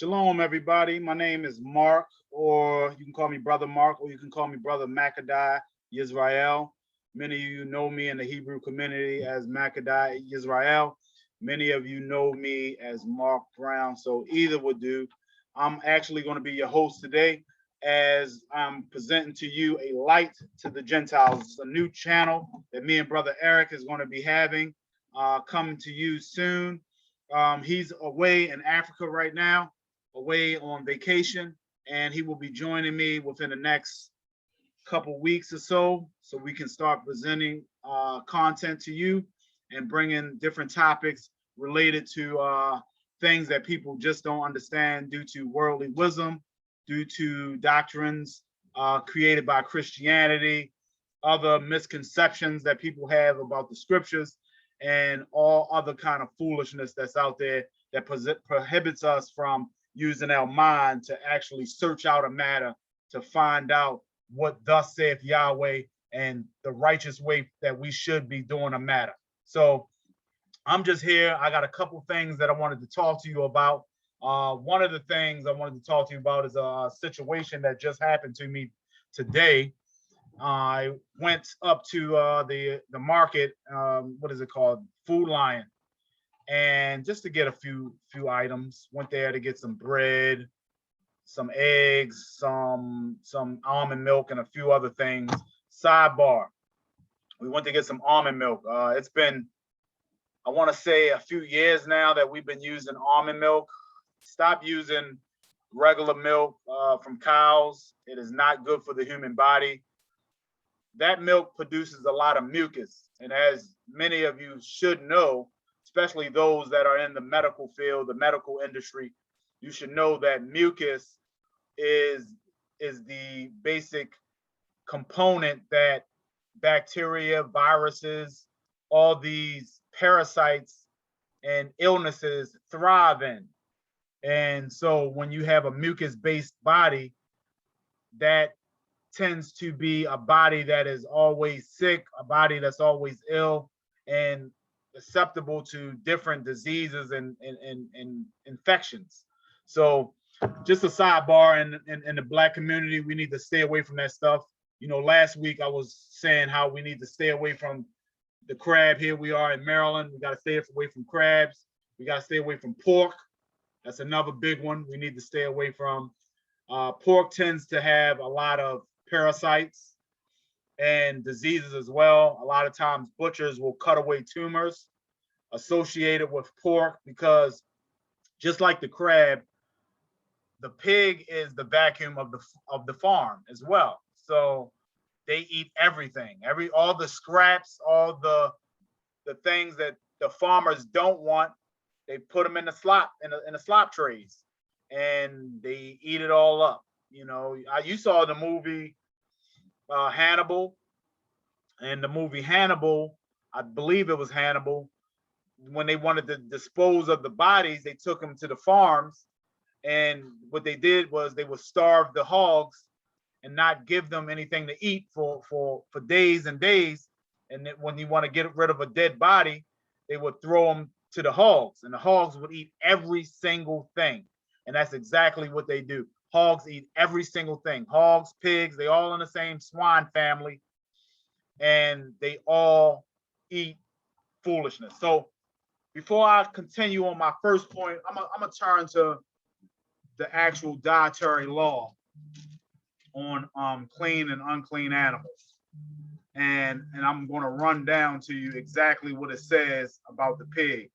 Shalom, everybody. My name is Mark, or you can call me Brother Mark, or you can call me Brother Makadai Yisrael. Many of you know me in the Hebrew community as Makadai Yisrael. Many of you know me as Mark Brown, so either would do. I'm actually going to be your host today as I'm presenting to you a light to the Gentiles. It's a new channel that me and Brother Eric is going to be having coming to you soon. He's away in Africa right now, away on vacation, and he will be joining me within the next couple weeks or so we can start presenting content to you and bringing different topics related to things that people just don't understand due to worldly wisdom, due to doctrines created by Christianity, other misconceptions that people have about the scriptures, and all other kind of foolishness that's out there that prohibits us from using our mind to actually search out a matter to find out what thus saith Yahweh and the righteous way that we should be doing a matter. So I'm just here. I got a couple things that I wanted to talk to you about. One of the things I wanted to talk to you about is a situation that just happened to me today. I went up to the market. What is it called? Food Lion, and just to get a few items. Went there to get some bread, some eggs, some almond milk, and a few other things. Sidebar: we went to get some almond milk. It's been, I want to say, a few years now that we've been using almond milk. Stop using regular milk from cows. It is not good for the human body. That milk produces a lot of mucus. And as many of you should know, especially those that are in the medical field, the medical industry, you should know that mucus is the basic component that bacteria, viruses, all these parasites and illnesses thrive in. And so when you have a mucus-based body, that tends to be a body that is always sick, a body that's always ill and susceptible to different diseases and infections. So just a sidebar, in the Black community, we need to stay away from that stuff. You know, last week I was saying how we need to stay away from the crab. Here we are in Maryland. We got to stay away from crabs. We got to stay away from pork. That's another big one we need to stay away from. Pork tends to have a lot of parasites and diseases as well. A lot of times butchers will cut away tumors associated with pork because just like the crab, the pig is the vacuum of the farm as well. So they eat everything, all the scraps, all the things that the farmers don't want. They put them in the slop in the slop trays, and they eat it all up. You know, you saw the movie Hannibal, and the movie Hannibal, I believe it was Hannibal. When they wanted to dispose of the bodies, they took them to the farms, and what they did was they would starve the hogs and not give them anything to eat for days and days. And then when you want to get rid of a dead body, they would throw them to the hogs, and the hogs would eat every single thing. And that's exactly what they do. Hogs eat every single thing. Hogs, pigs, they all in the same swine family, and they all eat foolishness. So before I continue on my first point, I'm gonna turn to the actual dietary law on clean and unclean animals. And I'm going to run down to you exactly what it says about the pig.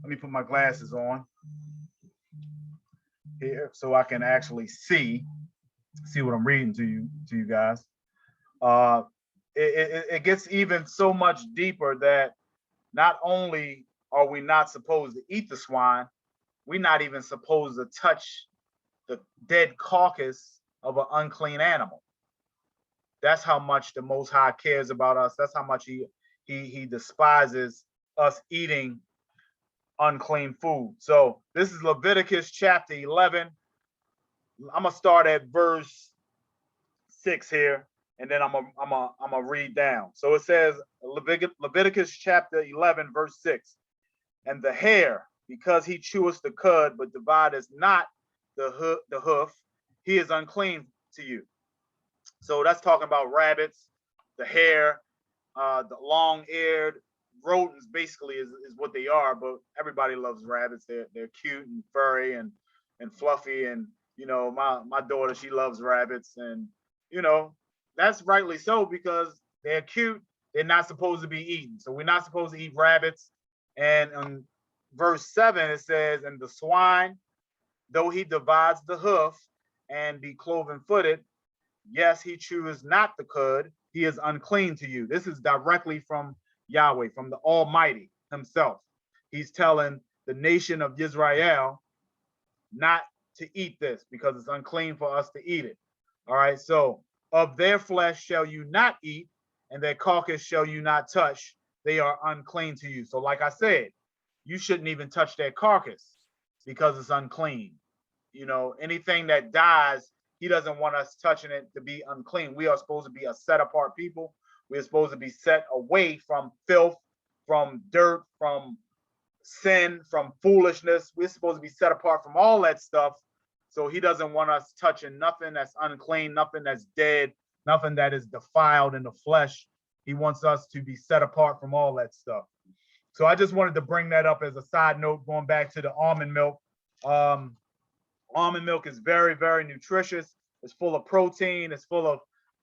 Let me put my glasses on here so I can actually see what I'm reading to you guys. It gets even so much deeper that not only are we not supposed to eat the swine, we're not even supposed to touch the dead carcass of an unclean animal. That's how much the Most High cares about us. That's how much he despises us eating unclean food. So this is Leviticus chapter 11. I'm gonna start at verse 6 here, and then I'm gonna read down. So it says Leviticus chapter 11 verse 6, and the hare, because he cheweth the cud, but divideth not the hoof, he is unclean to you. So that's talking about rabbits, the hare, the long-eared rodents. Basically, is what they are. But everybody loves rabbits. They're cute and furry and fluffy. And you know, my daughter, she loves rabbits, and you know, that's rightly so because they're cute. They're not supposed to be eaten. So we're not supposed to eat rabbits. And in verse 7, it says, "And the swine, though he divides the hoof and be cloven footed, yes, he chews not the cud, he is unclean to you." This is directly from Yahweh, from the Almighty himself. He's telling the nation of Israel not to eat this because it's unclean for us to eat it. All right, so of their flesh shall you not eat, and their carcass shall you not touch. They are unclean to you. So like I said, you shouldn't even touch their carcass because it's unclean. You know, anything that dies, he doesn't want us touching it to be unclean. We are supposed to be a set apart people. We're supposed to be set away from filth, from dirt, from sin, from foolishness. We're supposed to be set apart from all that stuff. So he doesn't want us touching nothing that's unclean, nothing that's dead, nothing that is defiled in the flesh. He wants us to be set apart from all that stuff. So I just wanted to bring that up as a side note, going back to the almond milk. Almond milk is very, very nutritious. It's full of protein. It's full of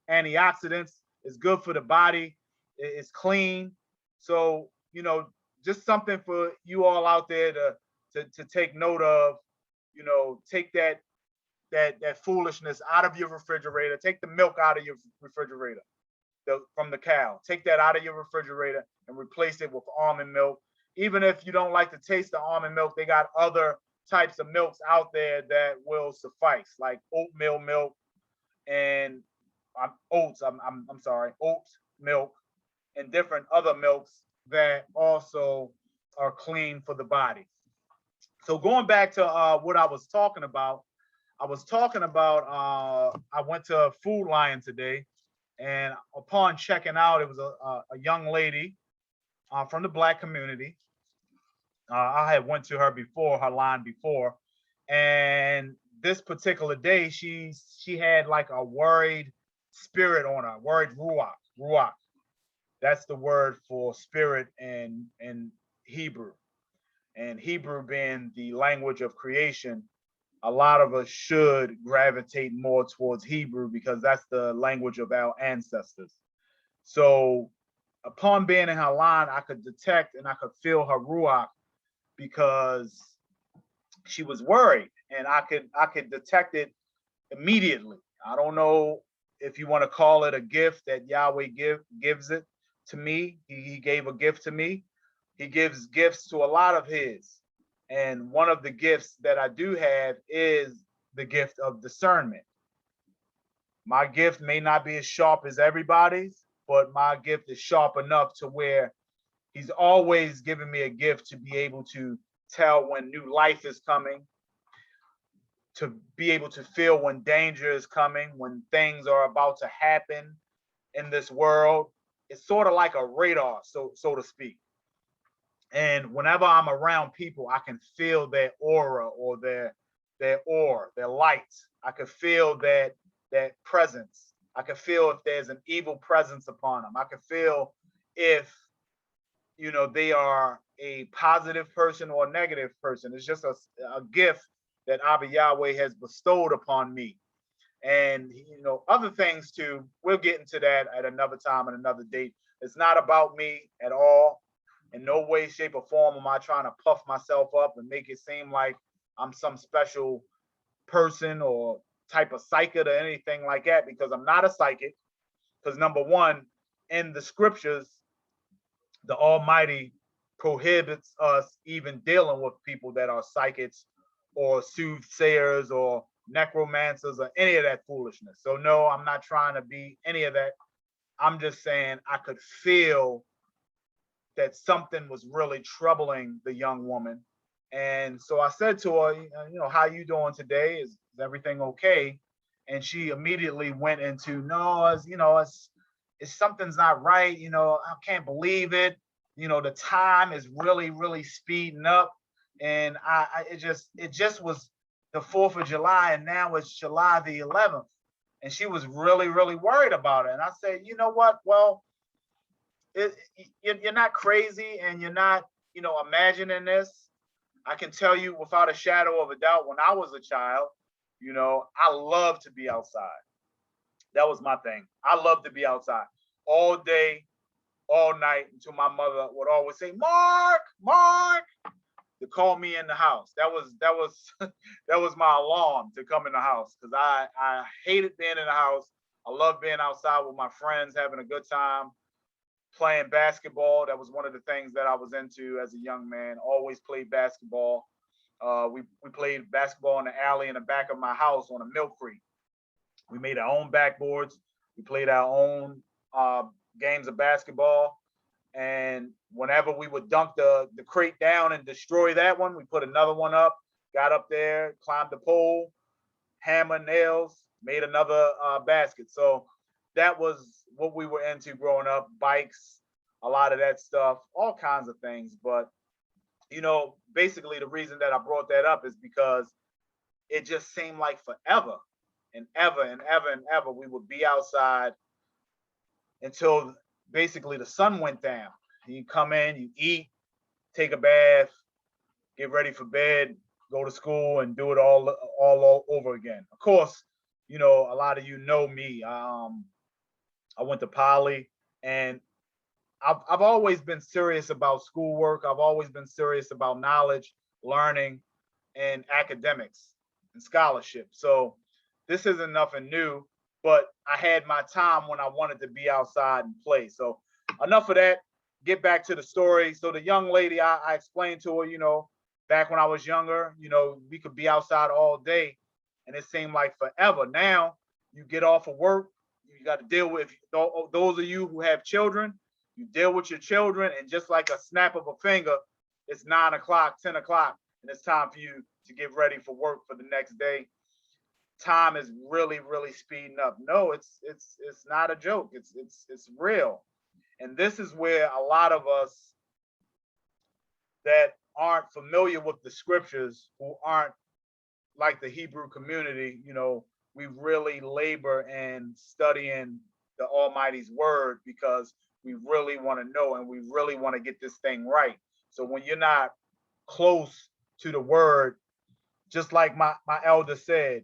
antioxidants. It's good for the body. It's clean. So, you know, just something for you all out there to take note of. You know, take that foolishness out of your refrigerator. Take the milk out of your refrigerator from the cow. Take that out of your refrigerator and replace it with almond milk. Even if you don't like the taste of almond milk, they got other types of milks out there that will suffice, like oatmeal milk and oats milk and different other milks that also are clean for the body. So going back to what I was talking about, I went to Food Lion today, and upon checking out, it was a young lady from the Black community. I had went to her line before, and this particular day, she had like a worried spirit on her, worried ruach. That's the word for spirit in Hebrew. And Hebrew being the language of creation, a lot of us should gravitate more towards Hebrew because that's the language of our ancestors. So upon being in her line, I could detect and I could feel her ruach because she was worried, and I could detect it immediately. I don't know if you want to call it a gift that Yahweh gives it to me. He gave a gift to me. He gives gifts to a lot of his. And one of the gifts that I do have is the gift of discernment. My gift may not be as sharp as everybody's, but my gift is sharp enough to where he's always given me a gift to be able to tell when new life is coming, to be able to feel when danger is coming, when things are about to happen in this world. It's sort of like a radar, so to speak. And whenever I'm around people, I can feel their aura or their light. I can feel that presence. I can feel if there's an evil presence upon them. I can feel if, you know, they are a positive person or a negative person. It's just a gift that Abba Yahweh has bestowed upon me. And, you know, other things too, we'll get into that at another time and another date. It's not about me at all. In no way, shape, or form am I trying to puff myself up and make it seem like I'm some special person or type of psychic or anything like that, because I'm not a psychic. Because number one, in the scriptures, the Almighty prohibits us even dealing with people that are psychics or soothsayers or necromancers or any of that foolishness. So no, I'm not trying to be any of that. I'm just saying I could feel that something was really troubling the young woman. And so I said to her, you know, how you doing today? Is everything okay? And she immediately went into, no, it's something's not right. You know, I can't believe it. You know, the time is really, really speeding up. and it just was the 4th of July, and now it's July the 11th, and she was really really worried about it. And I said, you know what? Well, it, you're not crazy, and you're not, imagining this. I can tell you without a shadow of a doubt, when I was a child, I loved to be outside. That was my thing. I loved to be outside all day, all night, until my mother would always say, "Mark, Mark," to call me in the house. That was that was my alarm to come in the house, because I hated being in the house. I love being outside with my friends, having a good time, playing basketball. That was one of the things that I was into as a young man. Always played basketball. We played basketball in the alley in the back of my house on a milk crate. We made our own backboards. We played our own uh, games of basketball. And whenever we would dunk the crate down and destroy that one, we put another one up, got up there, climbed the pole, hammer, nails, made another basket. So that was what we were into growing up: bikes, a lot of that stuff, all kinds of things. But, basically the reason that I brought that up is because it just seemed like forever and ever and ever and ever we would be outside until basically the sun went down. You come in, you eat, take a bath, get ready for bed, go to school, and do it all over again. Of course, a lot of you know me. I went to Poly, and I've always been serious about schoolwork. I've always been serious about knowledge, learning, and academics and scholarship. So this isn't nothing new, but I had my time when I wanted to be outside and play. So enough of that. Get back to the story. So the young lady, I explained to her, back when I was younger, we could be outside all day, and it seemed like forever. Now you get off of work, you got to deal with those of you who have children. You deal with your children, and just like a snap of a finger, it's 9 o'clock, 10 o'clock, and it's time for you to get ready for work for the next day. Time is really, really speeding up. No, it's not a joke. It's real, and this is where a lot of us that aren't familiar with the scriptures, who aren't like the Hebrew community, we really labor in studying the Almighty's word, because we really want to know, and we really want to get this thing right. So when you're not close to the word, just like my elder said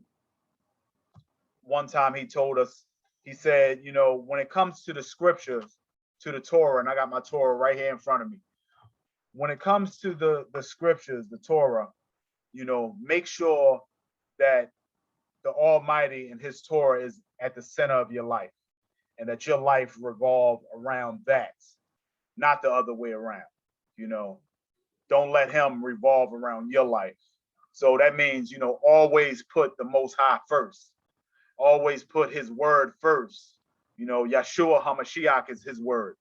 one time, he told us, he said, when it comes to the scriptures, to the Torah, and I got my Torah right here in front of me. When it comes to the scriptures, the Torah, make sure that the Almighty and his Torah is at the center of your life, and that your life revolve around that, not the other way around. Don't let him revolve around your life. So that means, always put the Most High first. Always put his word first. Yeshua HaMashiach is his word.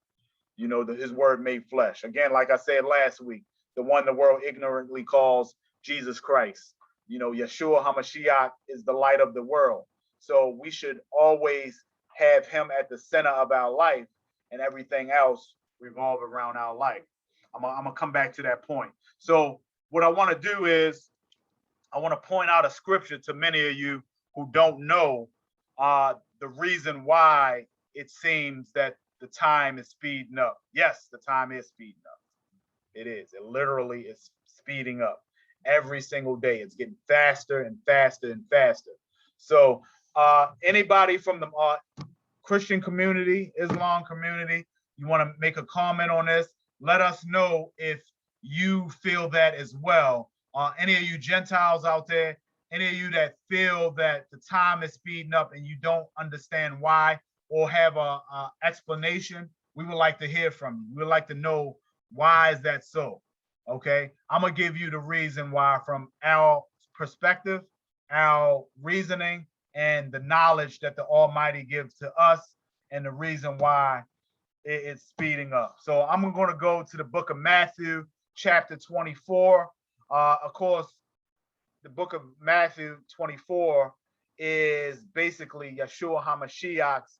His word made flesh. Again, like I said last week, the one the world ignorantly calls Jesus Christ. Yeshua HaMashiach is the light of the world. So we should always have him at the center of our life, and everything else revolve around our life. I'm gonna come back to that point. So what I want to do is I want to point out a scripture to many of you who don't know the reason why it seems that the time is speeding up. Yes, the time is speeding up. It is. It literally is speeding up every single day. It's getting faster and faster and faster. So anybody from the Christian community, Islam community, you want to make a comment on this, let us know if you feel that as well. Any of you Gentiles out there, any of you that feel that the time is speeding up and you don't understand why, or have a explanation, we would like to hear from you. We would like to know, why is that so? Okay, I'm gonna give you the reason why from our perspective, our reasoning, and the knowledge that the Almighty gives to us, and the reason why it's speeding up. So I'm going to go to the book of Matthew, chapter 24. Of course, the book of Matthew 24 is basically Yeshua HaMashiach's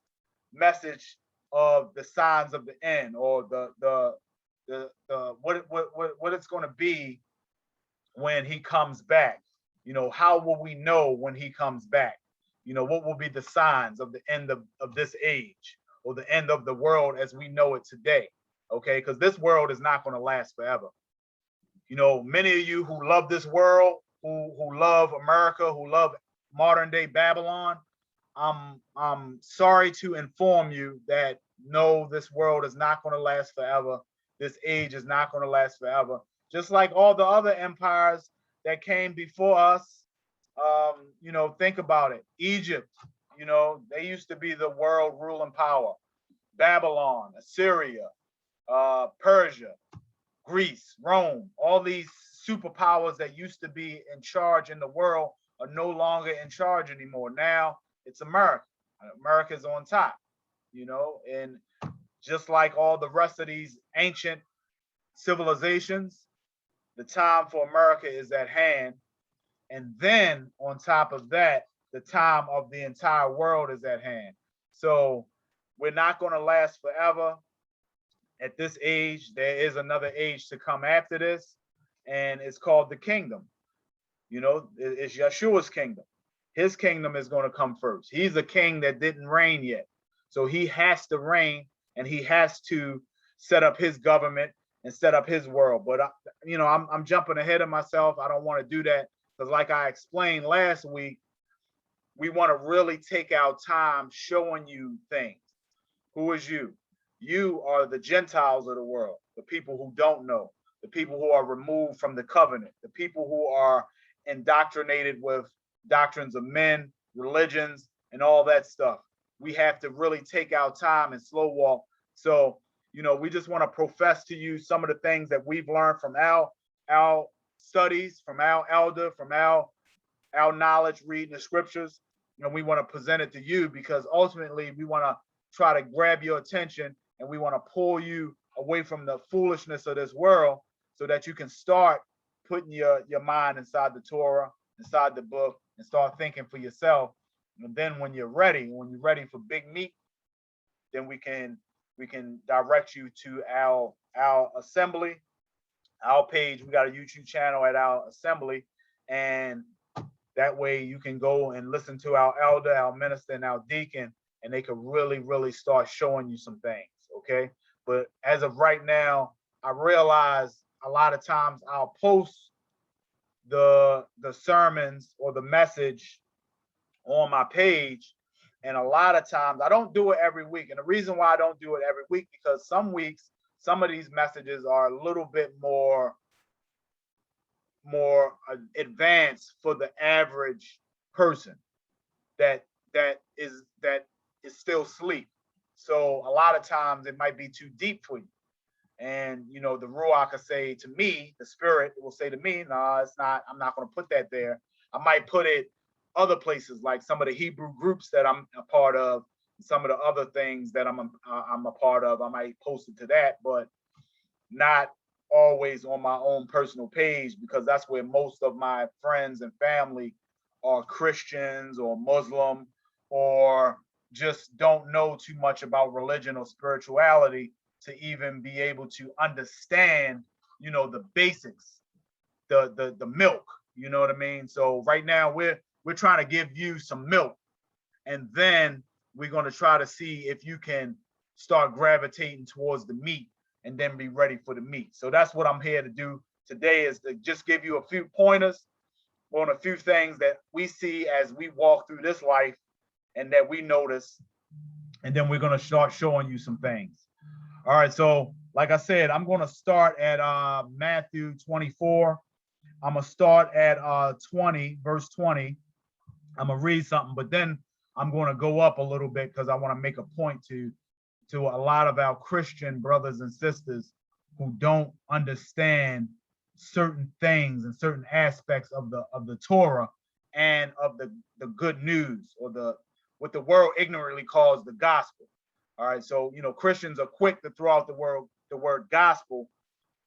message of the signs of the end, or the what it's going to be when he comes back? You know, how will we know when he comes back? You know, what will be the signs of the end of this age or the end of the world as we know it today? Okay, because this world is not going to last forever. You know, many of you who love this world, who love America, who love modern day Babylon, I'm sorry to inform you that no, this world is not going to last forever. This age is not going to last forever. Just like all the other empires that came before us, you know, think about it. Egypt, you know, they used to be the world ruling power. Babylon, Assyria, Persia, Greece, Rome, all these superpowers that used to be in charge in the world are no longer in charge anymore. Now it's America. America's on top, you know, and just like all the rest of these ancient civilizations, the time for America is at hand. And then on top of that, the time of the entire world is at hand. So we're not going to last forever. At this age, there is another age to come after this, and it's called the kingdom. You know, it's Yeshua's kingdom. His kingdom is going to come first. He's a king that didn't reign yet. So he has to reign, and he has to set up his government and set up his world. But, you know, I'm jumping ahead of myself. I don't want to do that because like I explained last week, we want to really take our time showing you things. Who is you? You are the Gentiles of the world, the people who don't know, the people who are removed from the covenant, the people who are indoctrinated with doctrines of men, religions, and all that stuff. We have to really take our time and slow walk. So, you know, we just want to profess to you some of the things that we've learned from our studies, from our elder, from our knowledge, reading the scriptures. You know, we want to present it to you because ultimately we want to try to grab your attention and we want to pull you away from the foolishness of this world so that you can start putting your mind inside the Torah, inside the book, and start thinking for yourself. And then when you're ready for big meat, then we can direct you to our assembly, our page. We got a YouTube channel at our assembly, and that way you can go and listen to our elder, our minister, and our deacon, and they could really start showing you some things. Okay. But as of right now, I realize a lot of times I'll post the sermons or the message on my page, and a lot of times I don't do it every week. And the reason why I don't do it every week, because some weeks some of these messages are a little bit more advanced for the average person that is still asleep. So a lot of times it might be too deep for you. And you know, the Ruach will say to me, the spirit will say to me, no, it's not, I'm not going to put that there. I might put it other places, like some of the Hebrew groups that I'm a part of, some of the other things that I'm a part of. I might post it to that, but not always on my own personal page, because that's where most of my friends and family are Christians or Muslim, or just don't know too much about religion or spirituality to even be able to understand, you know, the basics, the milk, you know what I mean? So right now we're trying to give you some milk, and then we're going to try to see if you can start gravitating towards the meat and then be ready for the meat. So that's what I'm here to do today, is to just give you a few pointers on a few things that we see as we walk through this life and that we notice. And then we're going to start showing you some things. All right. So like I said, I'm going to start at Matthew 24. I'm going to start at 20, verse 20. I'm going to read something, but then I'm going to go up a little bit because I want to make a point to a lot of our Christian brothers and sisters who don't understand certain things and certain aspects of the Torah and of the good news, or what the world ignorantly calls the gospel. All right. So, you know, Christians are quick to throw out the word gospel,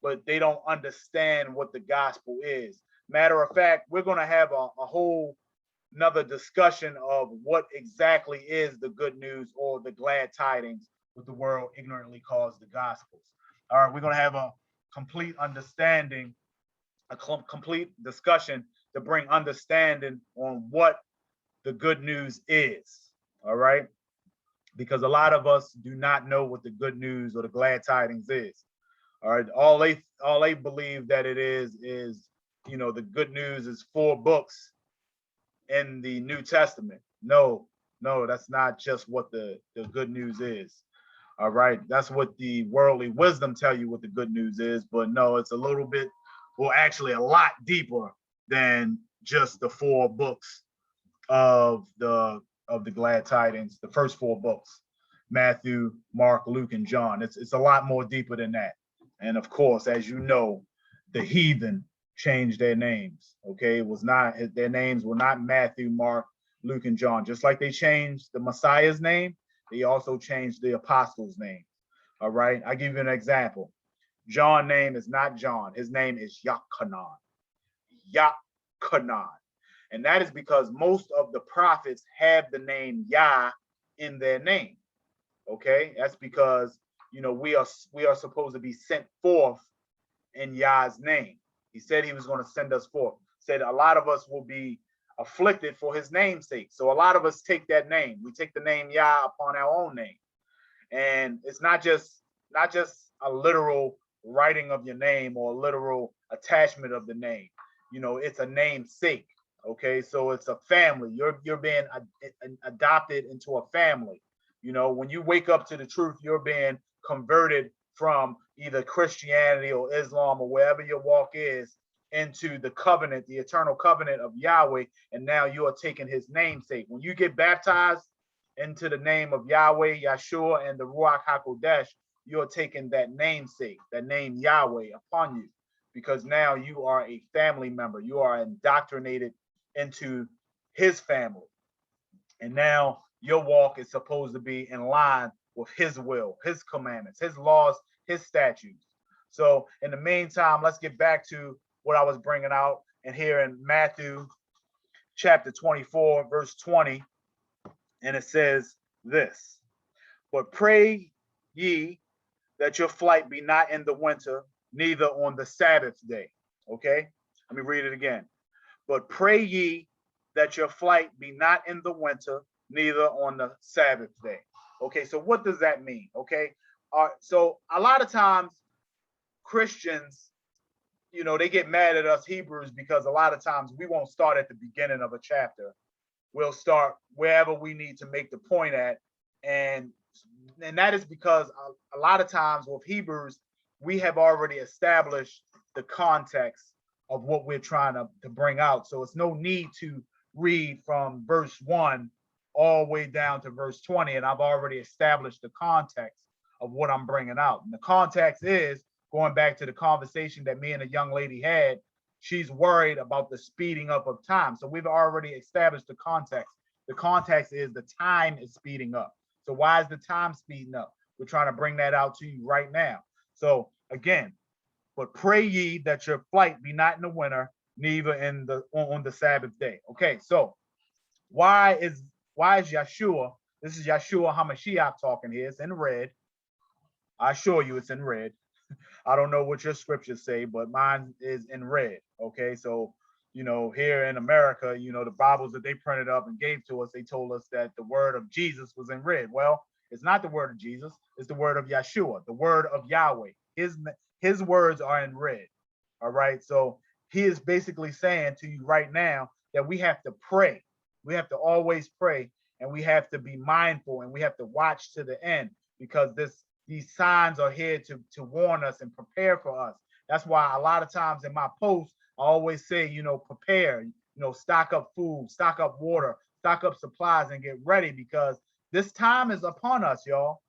but they don't understand what the gospel is. Matter of fact, we're going to have a whole another discussion of what exactly is the good news or the glad tidings, what the world ignorantly calls the gospels. All right, we're going to have a complete understanding complete discussion to bring understanding on what the good news is. All right. Because a lot of us do not know what the good news or the glad tidings is. All right. All they believe that it is, the good news is 4 books in the New Testament. No, no, that's not just what the good news is. All right. That's what the worldly wisdom tell you what the good news is. But no, it's a little bit, well, actually a lot deeper than just the 4 books of the glad tidings, the first 4 books, Matthew, Mark, Luke, and John. It's a lot more deeper than that. And of course, as you know, the heathen changed their names. Okay, it was not, their names were not Matthew, Mark, Luke, and John. Just like they changed the Messiah's name, they also changed the apostles' name. All right, I give you an example. John's name is not John. His name is Yachanan. Yachanan. And that is because most of the prophets have the name Yah in their name. Okay, that's because we are supposed to be sent forth in Yah's name. He said he was going to send us forth. Said a lot of us will be afflicted for his name's sake. So a lot of us take that name. We take the name Yah upon our own name. And it's not just a literal writing of your name or a literal attachment of the name. It's a namesake. Okay, so it's a family. You're being adopted into a family. When you wake up to the truth, you're being converted from either Christianity or Islam or wherever your walk is into the covenant, the eternal covenant of Yahweh, and now you are taking his namesake. When you get baptized into the name of Yahweh, Yeshua, and the Ruach HaKodesh, you're taking that namesake, that name Yahweh upon you, because now you are a family member. You are indoctrinated into his family. And now your walk is supposed to be in line with his will, his commandments, his laws, his statutes. So in the meantime, let's get back to what I was bringing out. And here in Matthew chapter 24, verse 20, and it says this: but pray ye that your flight be not in the winter, neither on the Sabbath day. Okay, let me read it again. But pray ye that your flight be not in the winter, neither on the Sabbath day. Okay, so what does that mean? Okay, so a lot of times Christians, they get mad at us Hebrews because a lot of times we won't start at the beginning of a chapter. We'll start wherever we need to make the point at. And that is because a lot of times with Hebrews, we have already established the context of what we're trying to bring out. So it's no need to read from verse 1 all the way down to verse 20. And I've already established the context of what I'm bringing out. And the context is going back to the conversation that me and a young lady had. She's worried about the speeding up of time. So we've already established the context. The context is the time is speeding up. So why is the time speeding up? We're trying to bring that out to you right now. So again, but pray ye that your flight be not in the winter, neither on the Sabbath day. Okay, so why is Yeshua? This is Yeshua HaMashiach talking here. It's in red. I assure you, it's in red. I don't know what your scriptures say, but mine is in red. Okay, so here in America, the Bibles that they printed up and gave to us, they told us that the word of Jesus was in red. Well, it's not the word of Jesus. It's the word of Yeshua, the word of Yahweh. His words are in red. All right. So he is basically saying to you right now that we have to pray. We have to always pray, and we have to be mindful, and we have to watch to the end, because these signs are here to warn us and prepare for us. That's why a lot of times in my posts, I always say, prepare, stock up food, stock up water, stock up supplies, and get ready, because this time is upon us, y'all.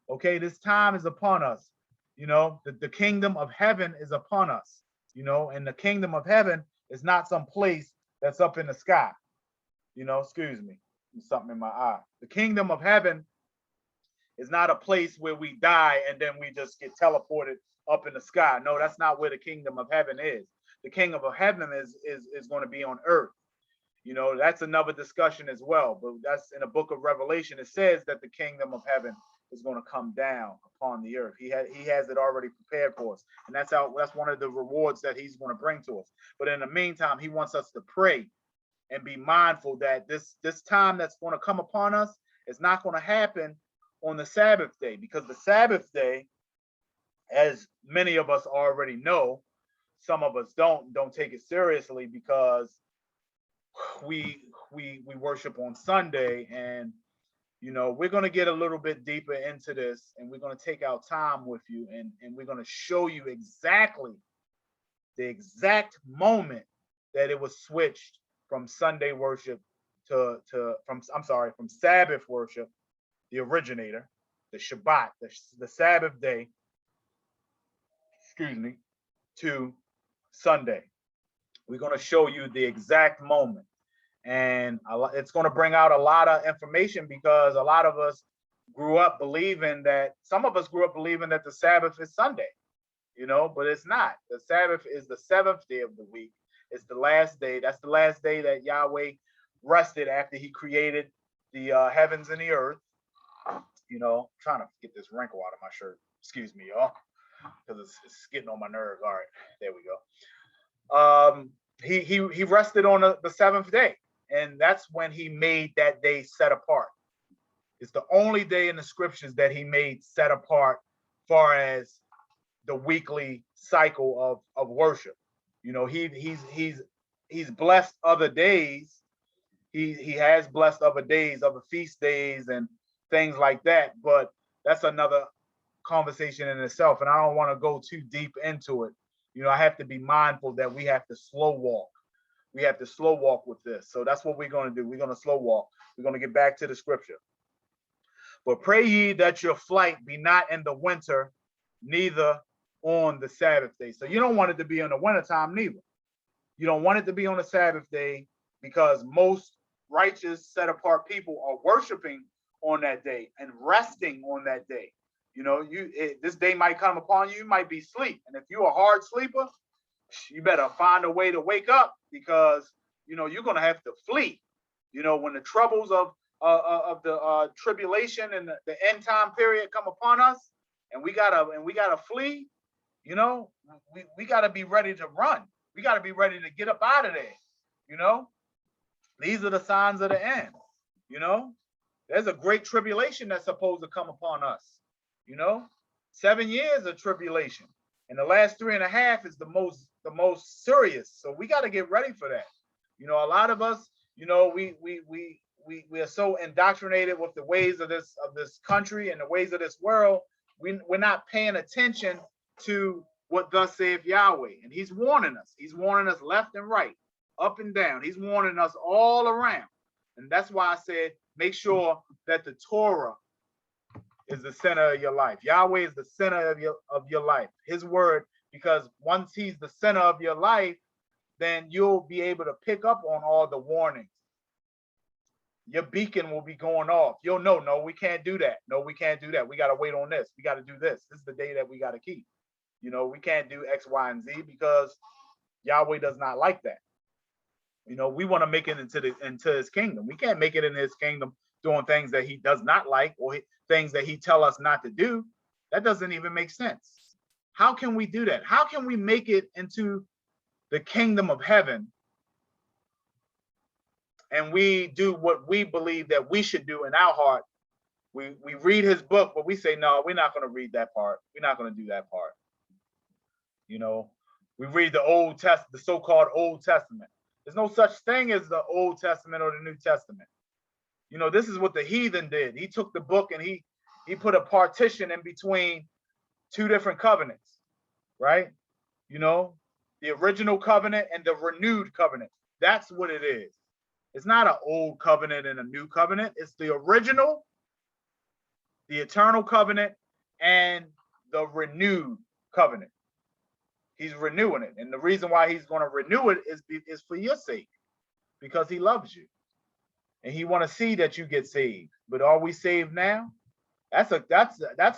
Okay, this time is upon us. The kingdom of heaven is upon us, and the kingdom of heaven is not some place that's up in the sky. Excuse me, there's something in my eye. The kingdom of heaven is not a place where we die and then we just get teleported up in the sky. No, that's not where the kingdom of heaven is. The kingdom of heaven is going to be on earth. That's another discussion as well, but that's in the book of Revelation. It says that the kingdom of heaven is going to come down upon the earth. He has it already prepared for us, and that's one of the rewards that he's going to bring to us. But in the meantime, he wants us to pray and be mindful that this time that's going to come upon us is not going to happen on the Sabbath day, because the Sabbath day, as many of us already know, some of us don't take it seriously because we worship on Sunday. And we're going to get a little bit deeper into this, and we're going to take our time with you, and we're going to show you exactly the exact moment that it was switched from Sunday worship from Sabbath worship, the originator, the Shabbat, the Sabbath day, to Sunday. We're going to show you the exact moment. And it's going to bring out a lot of information, because a lot of us grew up believing that, some of us grew up believing that the Sabbath is Sunday, but it's not. The Sabbath is the seventh day of the week. It's the last day. That's the last day that Yahweh rested after he created the heavens and the earth. Trying to get this wrinkle out of my shirt. Excuse me, y'all, because it's getting on my nerves. All right, there we go. He rested on the seventh day, and that's when he made that day set apart. It's the only day in the scriptures that he made set apart, far as the weekly cycle of worship. He's blessed other days. He has blessed other days, other feast days and things like that, but that's another conversation in itself, and I don't want to go too deep into it. I have to be mindful that we have to slow walk. We have to slow walk with this. So that's what we're going to do. We're going to slow walk. We're going to get back to the scripture. But pray ye that your flight be not in the winter, neither on the Sabbath day. So you don't want it to be in the wintertime neither. You don't want it to be on the Sabbath day, because most righteous, set apart people are worshiping on that day and resting on that day. This day might come upon you. You might be asleep, and if you're a hard sleeper, you better find a way to wake up, because you're gonna have to flee. When the troubles of the tribulation and the end time period come upon us, and we gotta flee. We gotta be ready to run. We gotta be ready to get up out of there. These are the signs of the end. There's a great tribulation that's supposed to come upon us. 7 years of tribulation, and the last 3.5 is the most serious. So we got to get ready for that. A lot of us, we are so indoctrinated with the ways of this country and the ways of this world. We're not paying attention to what thus saith Yahweh, and he's warning us. He's warning us left and right, up and down. He's warning us all around, and that's why I said make sure that the Torah is the center of your life. Yahweh is the center of your life. His word, because once he's the center of your life, then you'll be able to pick up on all the warnings. Your beacon will be going off. You'll know, no, we can't do that. No, we can't do that. We got to wait on this. We got to do this. This is the day that we got to keep. We can't do X, Y, and Z, because Yahweh does not like that. We want to make it into his kingdom. We can't make it in his kingdom doing things that he does not like, or things that he tell us not to do. That doesn't even make sense. How can we do that? How can we make it into the kingdom of heaven and we do what we believe that we should do in our heart? We read his book, but we say, no, we're not going to read that part. We're not going to do that part. We read the so-called Old Testament. There's no such thing as the Old Testament or the New Testament. This is what the heathen did. He took the book and he put a partition in between two different covenants, right? The original covenant and the renewed covenant. That's what it is. It's not an old covenant and a new covenant. It's the original, the eternal covenant, and the renewed covenant. He's renewing it. And the reason why he's going to renew it is for your sake, because he loves you. And he want to see that you get saved. But are we saved now? That's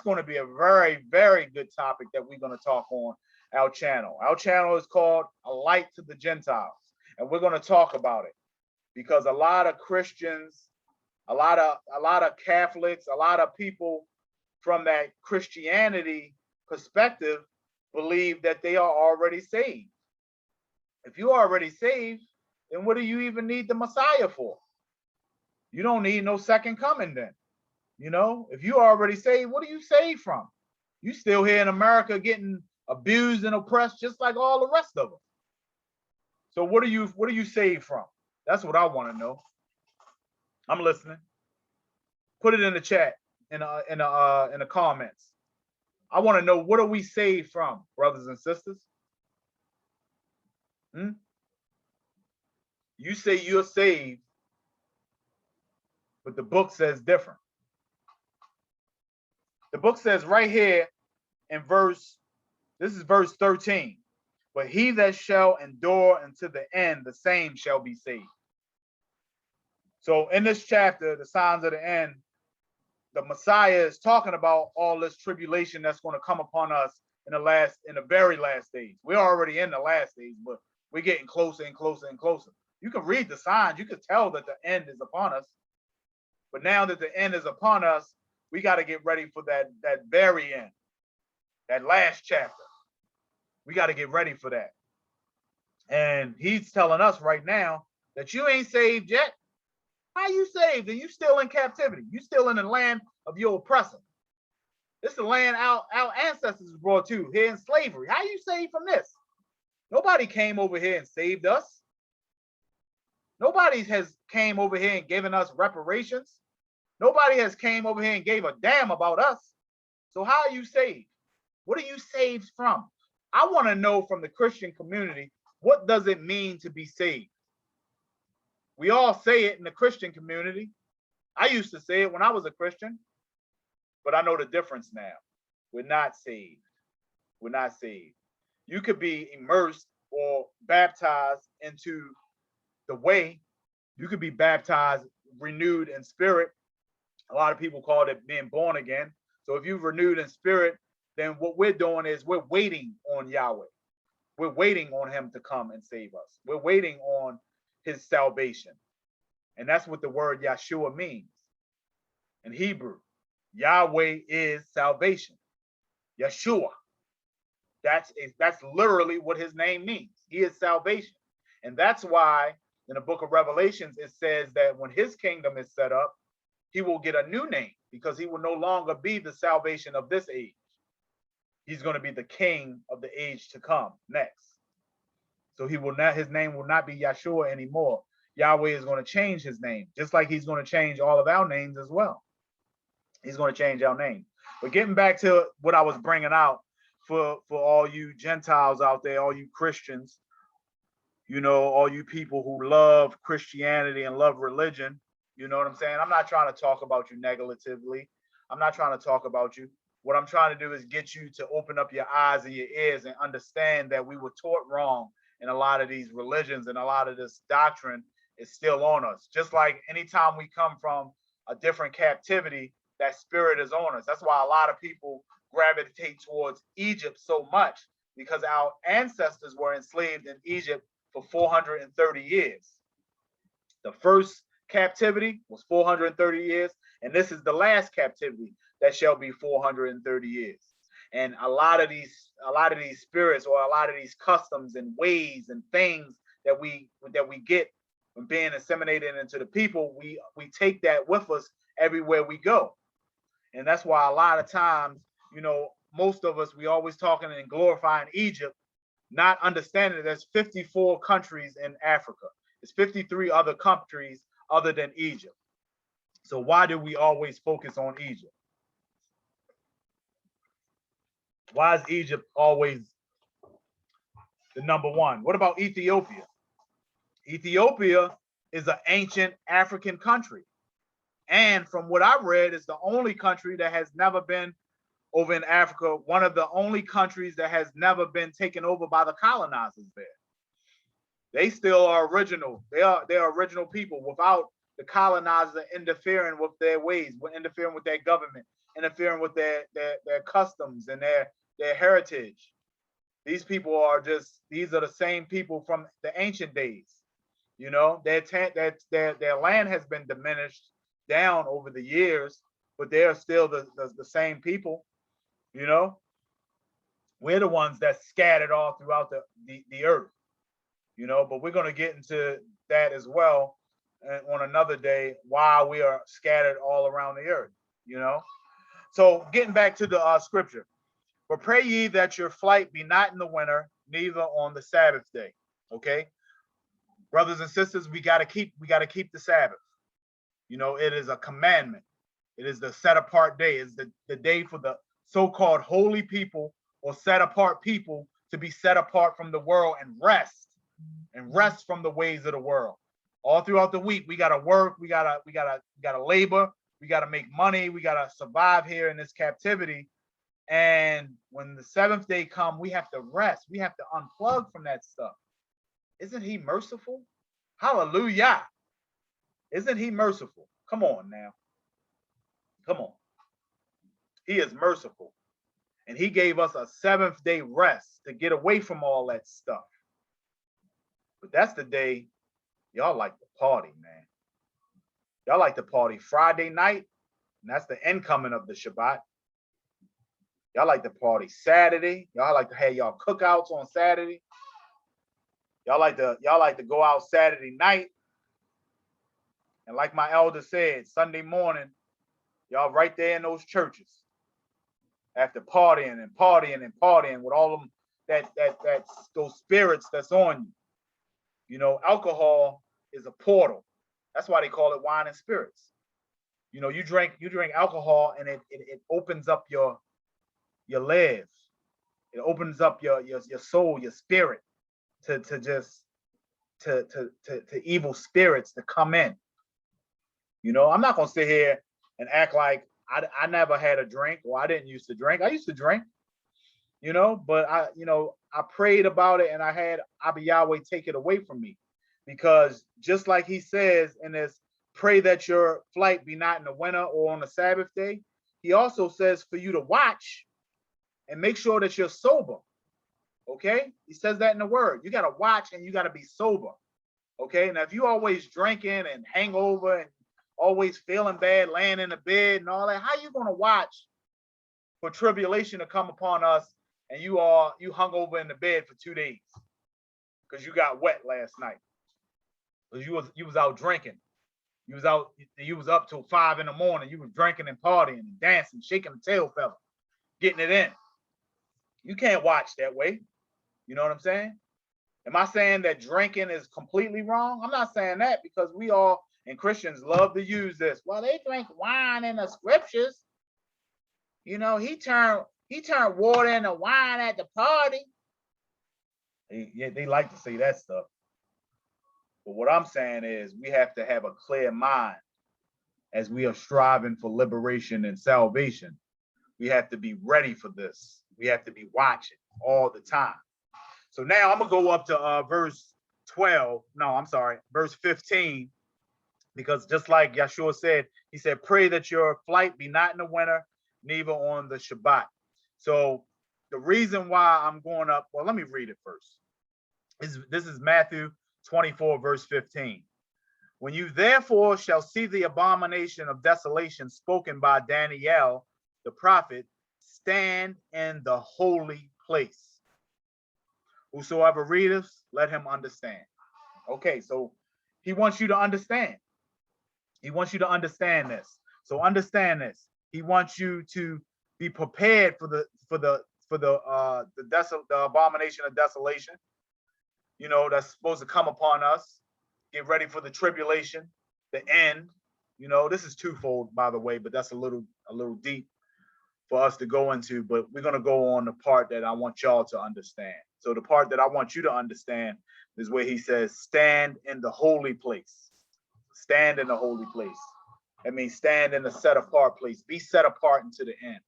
going to be a very, very good topic that we're going to talk on our channel. Our channel is called A Light to the Gentiles, and we're going to talk about it, because a lot of Christians, a lot of Catholics, a lot of people from that Christianity perspective, believe that they are already saved. If you're already saved, then what do you even need the Messiah for? You don't need no second coming then. You know, if you already saved, what are you saved from? You still here in America getting abused and oppressed just like all the rest of us. So what are you saved from? That's what I want to know. I'm listening. Put it in the chat in the comments. I want to know, what are we saved from, brothers and sisters? You say you're saved, but the book says different. The book says right here in this is verse 13. But he that shall endure unto the end, the same shall be saved. So in this chapter, the signs of the end, the Messiah is talking about all this tribulation that's going to come upon us in the very last days. We're already in the last days, but we're getting closer and closer and closer. You can read the signs, you can tell that the end is upon us. But now that the end is upon us, we got to get ready for that very end, that last chapter. We got to get ready for that. And he's telling us right now that you ain't saved yet. How you saved? And you still in captivity. You still in the land of your oppressor. This is the land our ancestors were brought to, here in slavery. How you saved from this? Nobody came over here and saved us. Nobody has came over here and given us reparations. Nobody has came over here and gave a damn about us. So how are you saved? What are you saved from? I want to know from the Christian community, what does it mean to be saved? We all say it in the Christian community. I used to say it when I was a Christian, but I know the difference now. We're not saved. We're not saved. You could be immersed or baptized into the way. You could be baptized, renewed in spirit. A lot of people call it being born again. So if you're renewed in spirit, then what we're doing is we're waiting on Yahweh. We're waiting on him to come and save us. We're waiting on his salvation. And that's what the word Yeshua means. In Hebrew, Yahweh is salvation. Yeshua. That's literally what his name means. He is salvation. And that's why in the book of Revelations, it says that when his kingdom is set up, he will get a new name, because he will no longer be the salvation of this age. He's going to be the king of the age to come next. So his name will not be Yeshua anymore. Yahweh is going to change his name, just like he's going to change all of our names as well. He's going to change our name. But getting back to what I was bringing out for all you Gentiles out there, all you Christians, you know, all you people who love Christianity and love religion, you know what I'm saying? I'm not trying to talk about you negatively. I'm not trying to talk about you. What I'm trying to do is get you to open up your eyes and your ears and understand that we were taught wrong in a lot of these religions, and a lot of this doctrine is still on us. Just like anytime we come from a different captivity, that spirit is on us. That's why a lot of people gravitate towards Egypt so much, because our ancestors were enslaved in Egypt for 430 years. The first captivity was 430 years, and this is the last captivity that shall be 430 years. And a lot of these spirits, or a lot of these customs and ways and things that we get from being assimilated into the people, we take that with us everywhere we go. And that's why a lot of times, you know, most of us, we always talking and glorifying Egypt, not understanding that there's 54 countries in Africa. There's 53 other countries other than Egypt. So why do we always focus on Egypt? Why is Egypt always the number one? What about Ethiopia? Ethiopia is an ancient African country. And from what I read, it's the only country that has never been over in Africa, one of the only countries that has never been taken over by the colonizers there. They still are original. They are original people without the colonizers interfering with their ways, interfering with their government, interfering with their customs and their heritage. These people are these are the same people from the ancient days. You know, their land has been diminished down over the years, but they are still the same people, you know. We're the ones that scattered all throughout the earth, you know, but we're going to get into that as well on another day, why we are scattered all around the earth, you know. So getting back to the scripture, but pray ye that your flight be not in the winter, neither on the Sabbath day. Okay, brothers and sisters, we got to keep the Sabbath. You know, it is a commandment. It is the set apart day. It's the day for the so-called holy people or set apart people to be set apart from the world and rest from the ways of the world. All throughout the week, we got to work. We gotta labor. We got to make money. We got to survive here in this captivity. And when the seventh day come, we have to rest. We have to unplug from that stuff. Isn't he merciful? Hallelujah. Isn't he merciful? Come on now. Come on. He is merciful. And he gave us a seventh day rest to get away from all that stuff. But that's the day y'all like to party, man. Y'all like to party Friday night, and that's the incoming of the Shabbat. Y'all like to party Saturday. Y'all like to have y'all cookouts on Saturday. Y'all like to go out Saturday night. And like my elder said, Sunday morning, y'all right there in those churches after partying and partying and partying with all of them, that those spirits that's on you. You know, alcohol is a portal. That's why they call it wine and spirits. You know, you drink alcohol and it opens up your lives. It opens up your soul, your spirit to evil spirits to come in. You know, I'm not gonna sit here and act like I never had a drink, or I didn't used to drink. I used to drink, you know, but I prayed about it and I had Abba Yahweh take it away from me, because just like he says in this, pray that your flight be not in the winter or on the Sabbath day, he also says for you to watch and make sure that you're sober. Okay, he says that in the word. You got to watch and you got to be sober. Okay, now if you always drinking and hangover and always feeling bad, laying in the bed and all that, how you going to watch for tribulation to come upon us and you hung over in the bed for 2 days because you got wet last night, because you was out drinking, you was up till 5 in the morning, you was drinking and partying and dancing, shaking the tail feather, getting it in. You can't watch that way. You know what I'm saying? Am I saying that drinking is completely wrong? I'm not saying that, because we all, and Christians love to use this. Well, they drink wine in the scriptures. You know, he turned water into wine at the party. They like to say that stuff. But what I'm saying is we have to have a clear mind as we are striving for liberation and salvation. We have to be ready for this. We have to be watching all the time. So now I'm going to go up to verse 15, because just like Yeshua said, he said, pray that your flight be not in the winter, neither on the Shabbat. So the reason why I'm going up, well, let me read it first. This is Matthew 24, verse 15. When you therefore shall see the abomination of desolation spoken by Daniel, the prophet, stand in the holy place. Whosoever readeth, let him understand. Okay, so he wants you to understand. He wants you to understand this. So understand this. He wants you to be prepared for the abomination of desolation. You know, that's supposed to come upon us. Get ready for the tribulation, the end. You know, this is twofold, by the way, but that's a little deep for us to go into. But we're going to go on the part that I want y'all to understand. So the part that I want you to understand is where he says, stand in the holy place. Stand in the holy place. That means stand in the set apart place. Be set apart unto the end.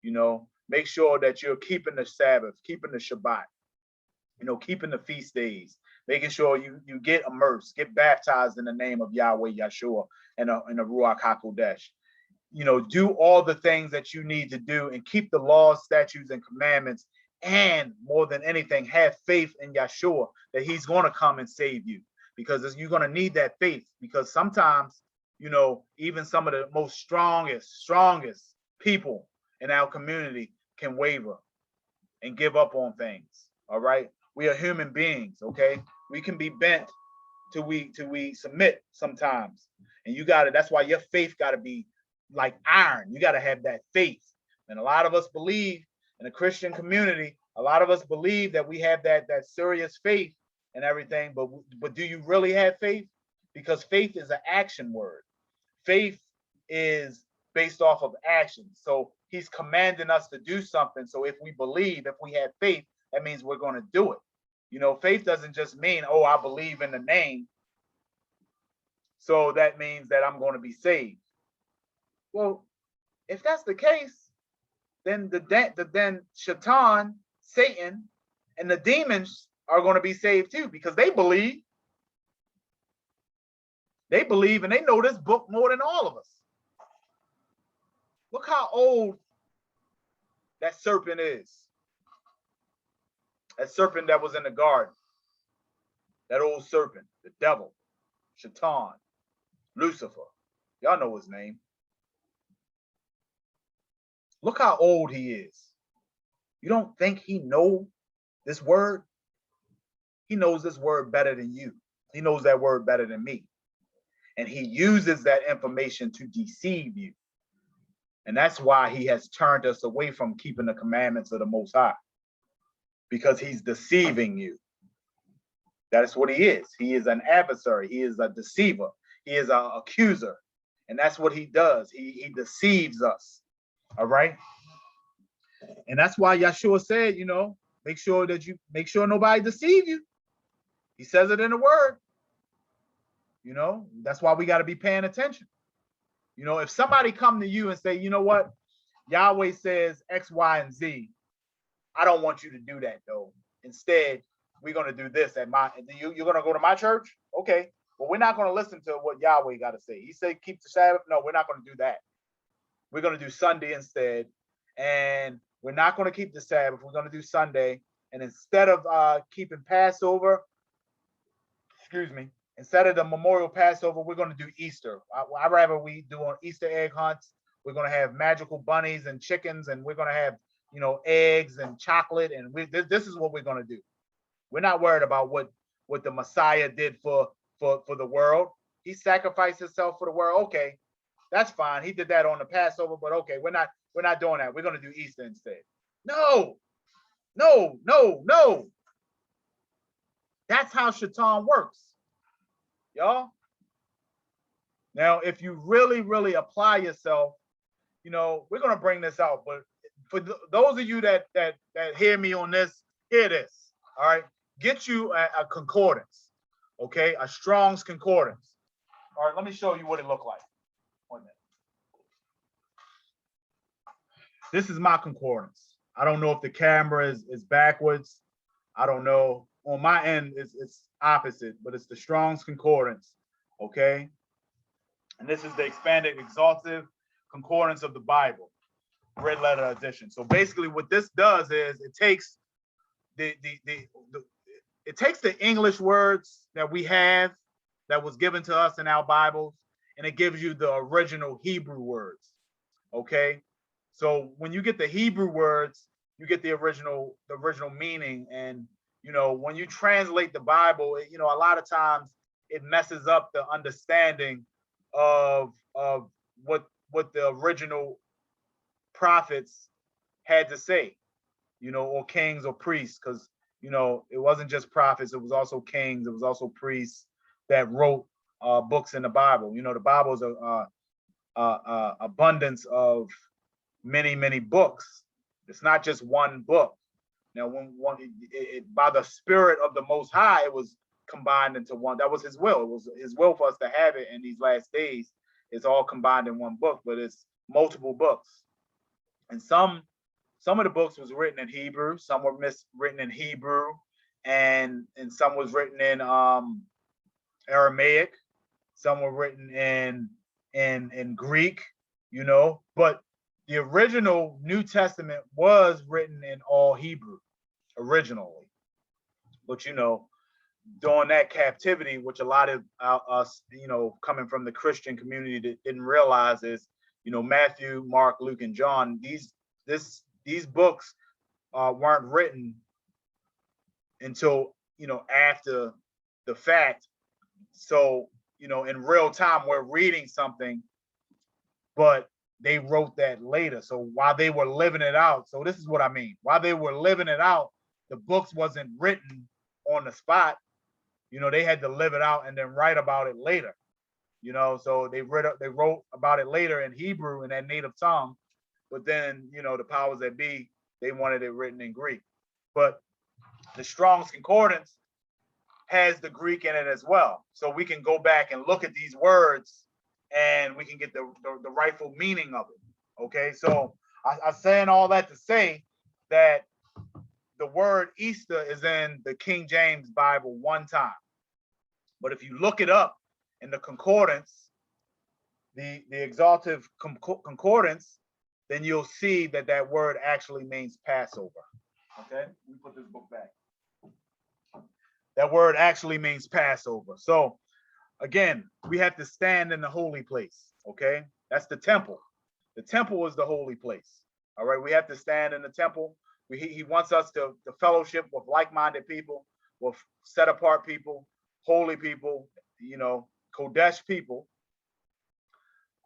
You know, make sure that you're keeping the Sabbath, keeping the Shabbat, you know, keeping the feast days, making sure you get immersed, get baptized in the name of Yahweh Yeshua and the Ruach HaKodesh. You know, do all the things that you need to do and keep the laws, statutes, and commandments. And more than anything, have faith in Yeshua that he's going to come and save you, because you're going to need that faith, because sometimes you know, even some of the most strongest people in our community can waver and give up on things. All right. We are human beings. Okay. We can be bent till we submit sometimes. And you gotta, that's why your faith gotta be like iron. You gotta have that faith. And a lot of us believe in the Christian community, a lot of us believe that we have that serious faith and everything, but do you really have faith? Because faith is an action word. Faith is based off of action. So he's commanding us to do something. So if we believe, if we have faith, that means we're going to do it. You know, faith doesn't just mean, oh, I believe in the name, so that means that I'm going to be saved. Well, if that's the case, then then Shaitan, Satan, and the demons are going to be saved too, because they believe. They believe and they know this book more than all of us. Look how old that serpent is. That serpent that was in the garden. That old serpent, the devil, Shaitan, Lucifer. Y'all know his name. Look how old he is. You don't think he knows this word? He knows this word better than you. He knows that word better than me. And he uses that information to deceive you. And that's why he has turned us away from keeping the commandments of the Most High, because he's deceiving you. That's what he is. He is an adversary. He is a deceiver. He is an accuser. And that's what he does. He deceives us. All right. And that's why Yeshua said, you know, make sure nobody deceive you. He says it in the word. You know, that's why we got to be paying attention. You know, if somebody come to you and say, you know what, Yahweh says X, Y, and Z, I don't want you to do that though. Instead, we're going to do this at my, you're going to go to my church? Okay. Well, we're not going to listen to what Yahweh got to say. He said, keep the Sabbath. No, we're not going to do that. We're going to do Sunday instead. And we're not going to keep the Sabbath. We're going to do Sunday. And instead of keeping Passover, instead of the memorial Passover, we're going to do Easter. I'd rather we do on Easter egg hunts. We're going to have magical bunnies and chickens, and we're going to have, you know, eggs and chocolate. And this is what we're going to do. We're not worried about what the Messiah did for the world. He sacrificed himself for the world. Okay, that's fine. He did that on the Passover, but okay, we're not doing that. We're going to do Easter instead. No. That's how Shaitan works, y'all. Now, if you really apply yourself, you know, we're going to bring this out. But for those of you that hear me on this, hear this. All right, get you a concordance, okay, a Strong's concordance. All right, let me show you what it looked like. 1 minute. This is my concordance. I don't know if the camera is backwards. I don't know. On my end, it's opposite, but it's the Strong's concordance, okay? And this is the expanded exhaustive concordance of the Bible, red letter edition. So basically what this does is it takes it takes the English words that we have that was given to us in our Bibles, and it gives you the original Hebrew words, okay? So when you get the Hebrew words, you get the original meaning. And you know, when you translate the Bible, you know, a lot of times it messes up the understanding of what the original prophets had to say, you know, or kings or priests, because you know, it wasn't just prophets, it was also kings, it was also priests that wrote books in the Bible. You know, the Bible is a abundance of many books. It's not just one book. Now, by the Spirit of the Most High, it was combined into one. That was his will. It was his will for us to have it in these last days. It's all combined in one book, but it's multiple books. And some of the books was written in Hebrew, some were written in Hebrew, and some was written in Aramaic, some were written in Greek, you know, but the original New Testament was written in all Hebrew originally. But you know, during that captivity, which a lot of us, coming from the Christian community didn't realize is, Matthew, Mark, Luke, and John, these books weren't written until, after the fact. So, in real time, we're reading something, but they wrote that later. So while they were living it out, so this is what I mean. While they were living it out, the books wasn't written on the spot. They had to live it out and then write about it later. So they wrote about it later in Hebrew, in that native tongue. But then, the powers that be, they wanted it written in Greek. But the Strong's Concordance has the Greek in it as well. So we can go back and look at these words and we can get the rightful meaning of it. Okay, so I'm saying all that to say that the word Easter is in the King James Bible one time. But if you look it up in the concordance, the Exalted Concordance, then you'll see that that word actually means Passover. Okay, let me put this book back. That word actually means Passover. So again, we have to stand in the holy place. Okay, that's the temple. The temple is the holy place. All right, we have to stand in the temple. He wants us to fellowship with like-minded people, with set-apart people, holy people, Kodesh people.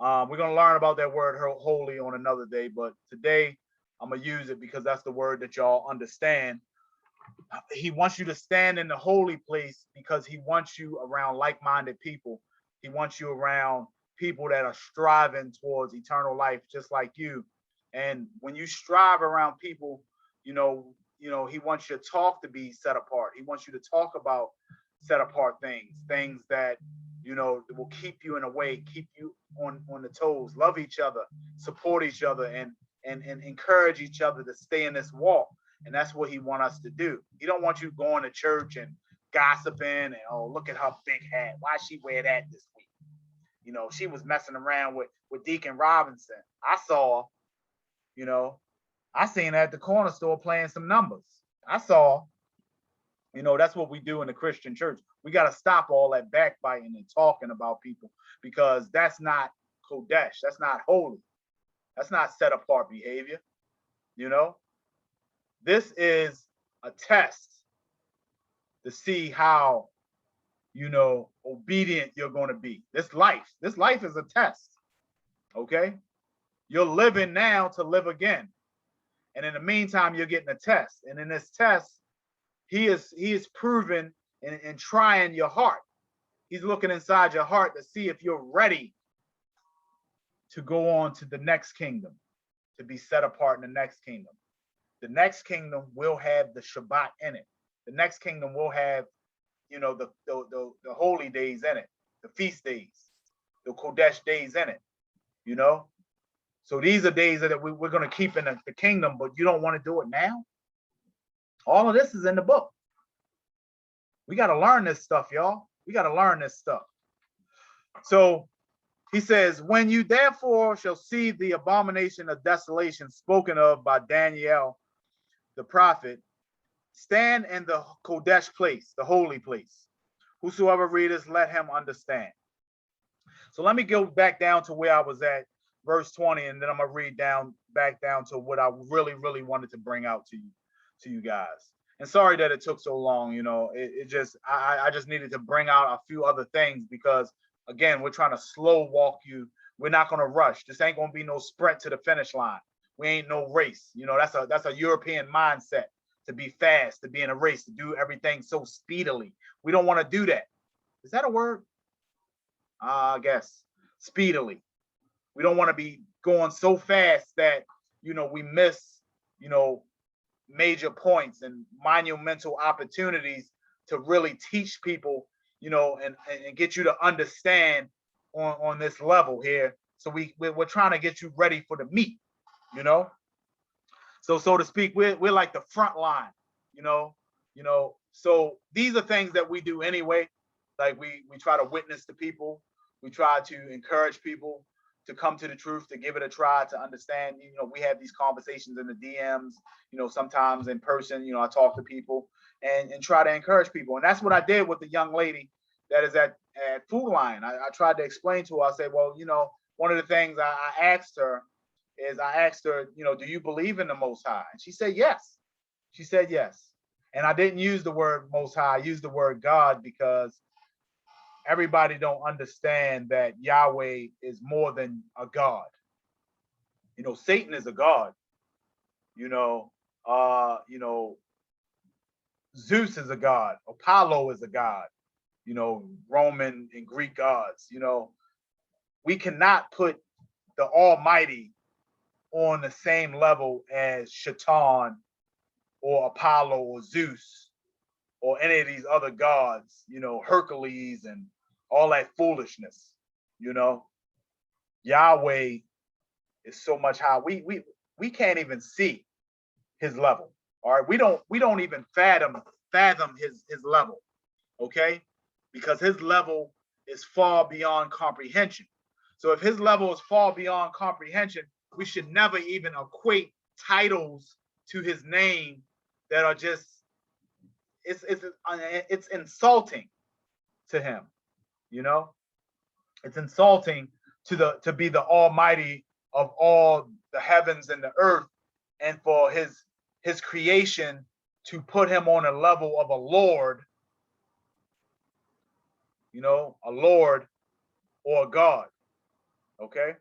We're going to learn about that word holy on another day, but today I'm going to use it because that's the word that y'all understand. He wants you to stand in the holy place because he wants you around like-minded people. He wants you around people that are striving towards eternal life, just like you. And when you strive around people, he wants your talk to be set apart. He wants you to talk about set apart things that, will keep you in a way, keep you on the toes, love each other, support each other, and encourage each other to stay in this walk. And that's what he wants us to do. He don't want you going to church and gossiping and, oh, look at her big hat. Why she wear that this week? She was messing around with Deacon Robinson. I saw, I seen her at the corner store playing some numbers. I saw, that's what we do in the Christian church. We got to stop all that backbiting and talking about people because that's not Kodesh. That's not holy. That's not set apart behavior. This is a test to see how, obedient you're going to be. This life is a test. Okay. You're living now to live again. And in the meantime, you're getting a test. And in this test, he is proving and trying your heart. He's looking inside your heart to see if you're ready to go on to the next kingdom, to be set apart in the next kingdom. The next kingdom will have the Shabbat in it. The next kingdom will have, the holy days in it, the feast days, the Kodesh days in it, So these are days that we're going to keep in the kingdom, but you don't want to do it now? All of this is in the book. We got to learn this stuff, y'all. We got to learn this stuff. So he says, when you therefore shall see the abomination of desolation spoken of by Daniel the prophet, stand in the Kodesh place, the holy place. Whosoever readeth, let him understand. So let me go back down to where I was at, verse 20, and then I'm going to read back down to what I really, really wanted to bring out to you guys. And sorry that it took so long. I just needed to bring out a few other things because, again, we're trying to slow walk you. We're not going to rush. This ain't going to be no sprint to the finish line. We ain't no race. That's a European mindset, to be fast, to be in a race, to do everything so speedily. We don't want to do that. Is that a word? I guess speedily. We don't want to be going so fast that, we miss, major points and monumental opportunities to really teach people, and get you to understand on this level here. So we're trying to get you ready for the meat, so to speak, we're like the front line, so these are things that we do anyway. Like we try to witness to people. We try to encourage people to come to the truth, to give it a try, to understand. We have these conversations in the DMs, sometimes in person. I talk to people, and try to encourage people. And that's what I did with the young lady that is at Food Lion. I tried to explain to her. I said, well, one of the things I asked her is do you believe in the Most High? And she said yes. She said yes. And I didn't use the word Most High. I used the word God because everybody don't understand that Yahweh is more than a God. Satan is a God. Zeus is a god. Apollo is a god. Roman and Greek gods. We cannot put the Almighty on the same level as Shaitan or Apollo or Zeus or any of these other gods, Hercules and all that foolishness. Yahweh is so much higher. We can't even see his level. All right. We don't even fathom his level. Okay. Because his level is far beyond comprehension. So if his level is far beyond comprehension, we should never even equate titles to his name that are just, it's insulting to him. It's insulting to be the Almighty of all the heavens and the earth, and for his creation to put him on a level of a Lord, a Lord or a God. Okay.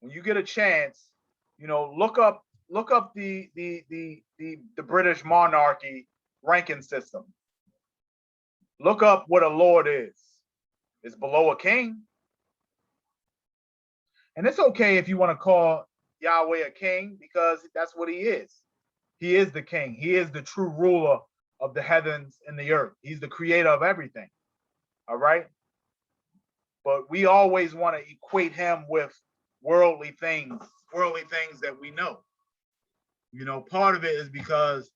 When you get a chance, look up the British monarchy ranking system. Look up what a Lord is. It's below a king. And it's okay if you want to call Yahweh a king, because that's what he is. He is the king. He is the true ruler of the heavens and the earth. He's the creator of everything. All right. But we always want to equate him with worldly things that we know. Part of it is because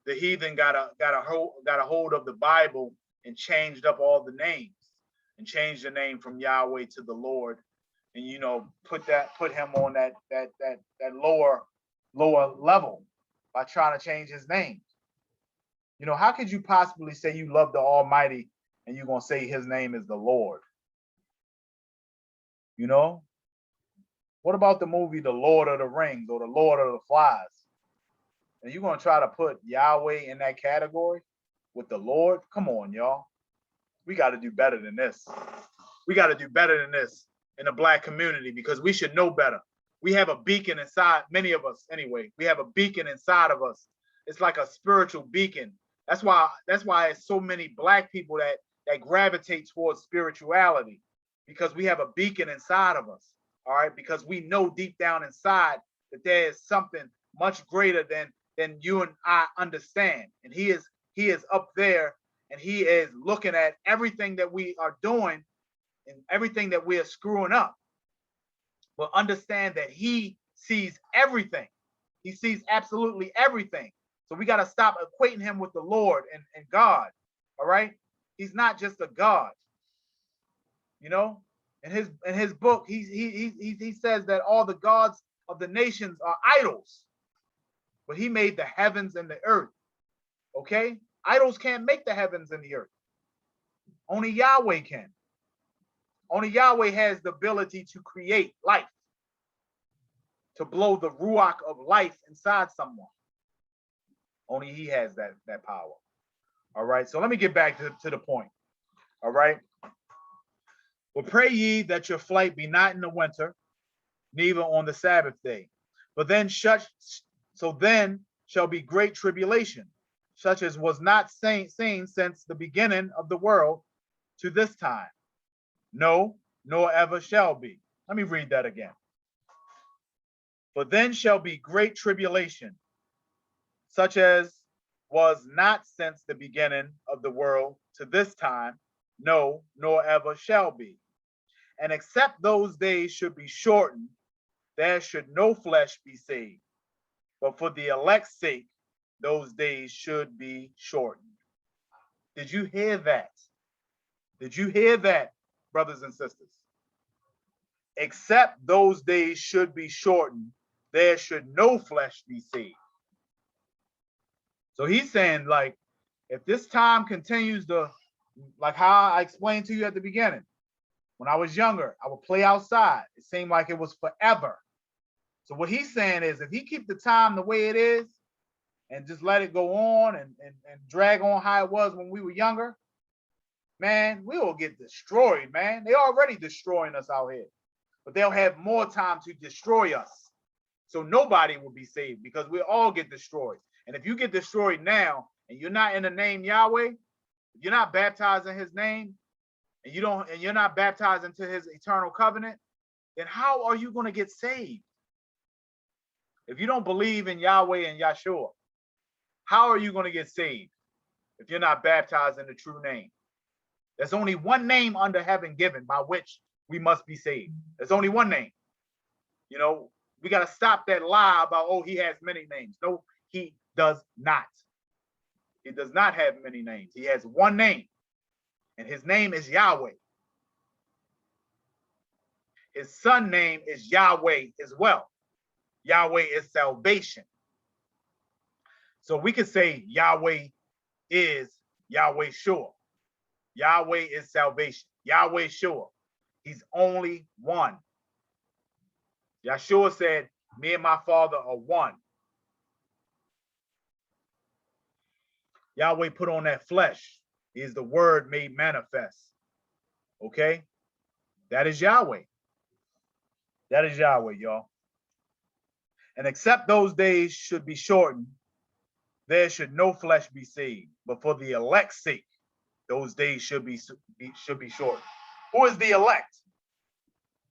the heathen got a hold of the Bible and changed up all the names and changed the name from Yahweh to the Lord, and put him on that lower level by trying to change his name. How could you possibly say you love the Almighty and you're gonna say his name is the Lord? What about the movie The Lord of the Rings or The Lord of the Flies? And you're gonna try to put Yahweh in that category with the Lord? Come on, y'all. We got to do better than this. We got to do better than this in the Black community, because we should know better. We have a beacon inside, many of us anyway. We have a beacon inside of us. It's like a spiritual beacon. That's why it's so many Black people that gravitate towards spirituality, because we have a beacon inside of us. All right, because we know deep down inside that there is something much greater than you and I understand, and he is up there, and he is looking at everything that we are doing and everything that we are screwing up. But understand that he sees everything. He sees absolutely everything. So we got to stop equating him with the Lord and God. All right, he's not just a God. In his book, he says that all the gods of the nations are idols, but he made the heavens and the earth. Okay, idols can't make the heavens and the earth. Only Yahweh can. Only Yahweh has the ability to create life, to blow the ruach of life inside someone. Only he has that power. All right, so let me get back to the point. All right. But pray ye that your flight be not in the winter, neither on the Sabbath day. But then shall be great tribulation, such as was not seen since the beginning of the world to this time. No, nor ever shall be. Let me read that again. But then shall be great tribulation, such as was not since the beginning of the world to this time. No, nor ever shall be. And except those days should be shortened, there should no flesh be saved. But for the elect's sake, those days should be shortened. Did you hear that? Did you hear that, brothers and sisters? Except those days should be shortened, there should no flesh be saved. So he's saying, like, if this time continues to, like how I explained to you at the beginning, when I was younger, I would play outside. It seemed like it was forever. So what he's saying is, if he keep the time the way it is and just let it go on and drag on how it was when we were younger, man, we will get destroyed, man. They already destroying us out here, but they'll have more time to destroy us. So nobody will be saved because we all get destroyed. And if you get destroyed now and you're not in the name Yahweh, if you're not baptized in his name, and you're not baptized into his eternal covenant, then how are you going to get saved? If you don't believe in Yahweh and Yahshua, how are you going to get saved if you're not baptized in the true name? There's only one name under heaven given by which we must be saved. There's only one name. You know, we got to stop that lie about, oh, he has many names. No, he does not. He does not have many names. He has one name, and his name is Yahweh. His son name is Yahweh as well. Yahweh is salvation. So we could say Yahweh is Yahweh Shua. Yahweh is salvation. Yahweh Shua. He's only one. Yahshua said, me and my Father are one. Yahweh put on that flesh. He is the word made manifest. Okay? That is Yahweh. That is Yahweh, y'all. And except those days should be shortened, there should no flesh be saved. But for the elect's sake, those days should be shortened. Who is the elect?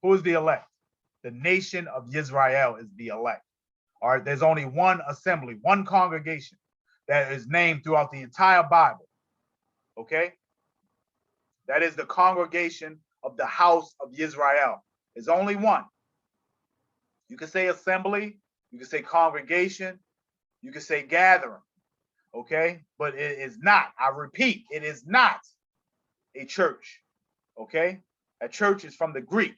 Who is the elect? The nation of Israel is the elect. All right, there's only one assembly, one congregation that is named throughout the entire Bible. Okay? That is the congregation of the house of Israel. There's only one. You can say assembly, you can say congregation, you can say gathering. Okay? But it is not, I repeat, it is not a church. Okay? A church is from the Greek.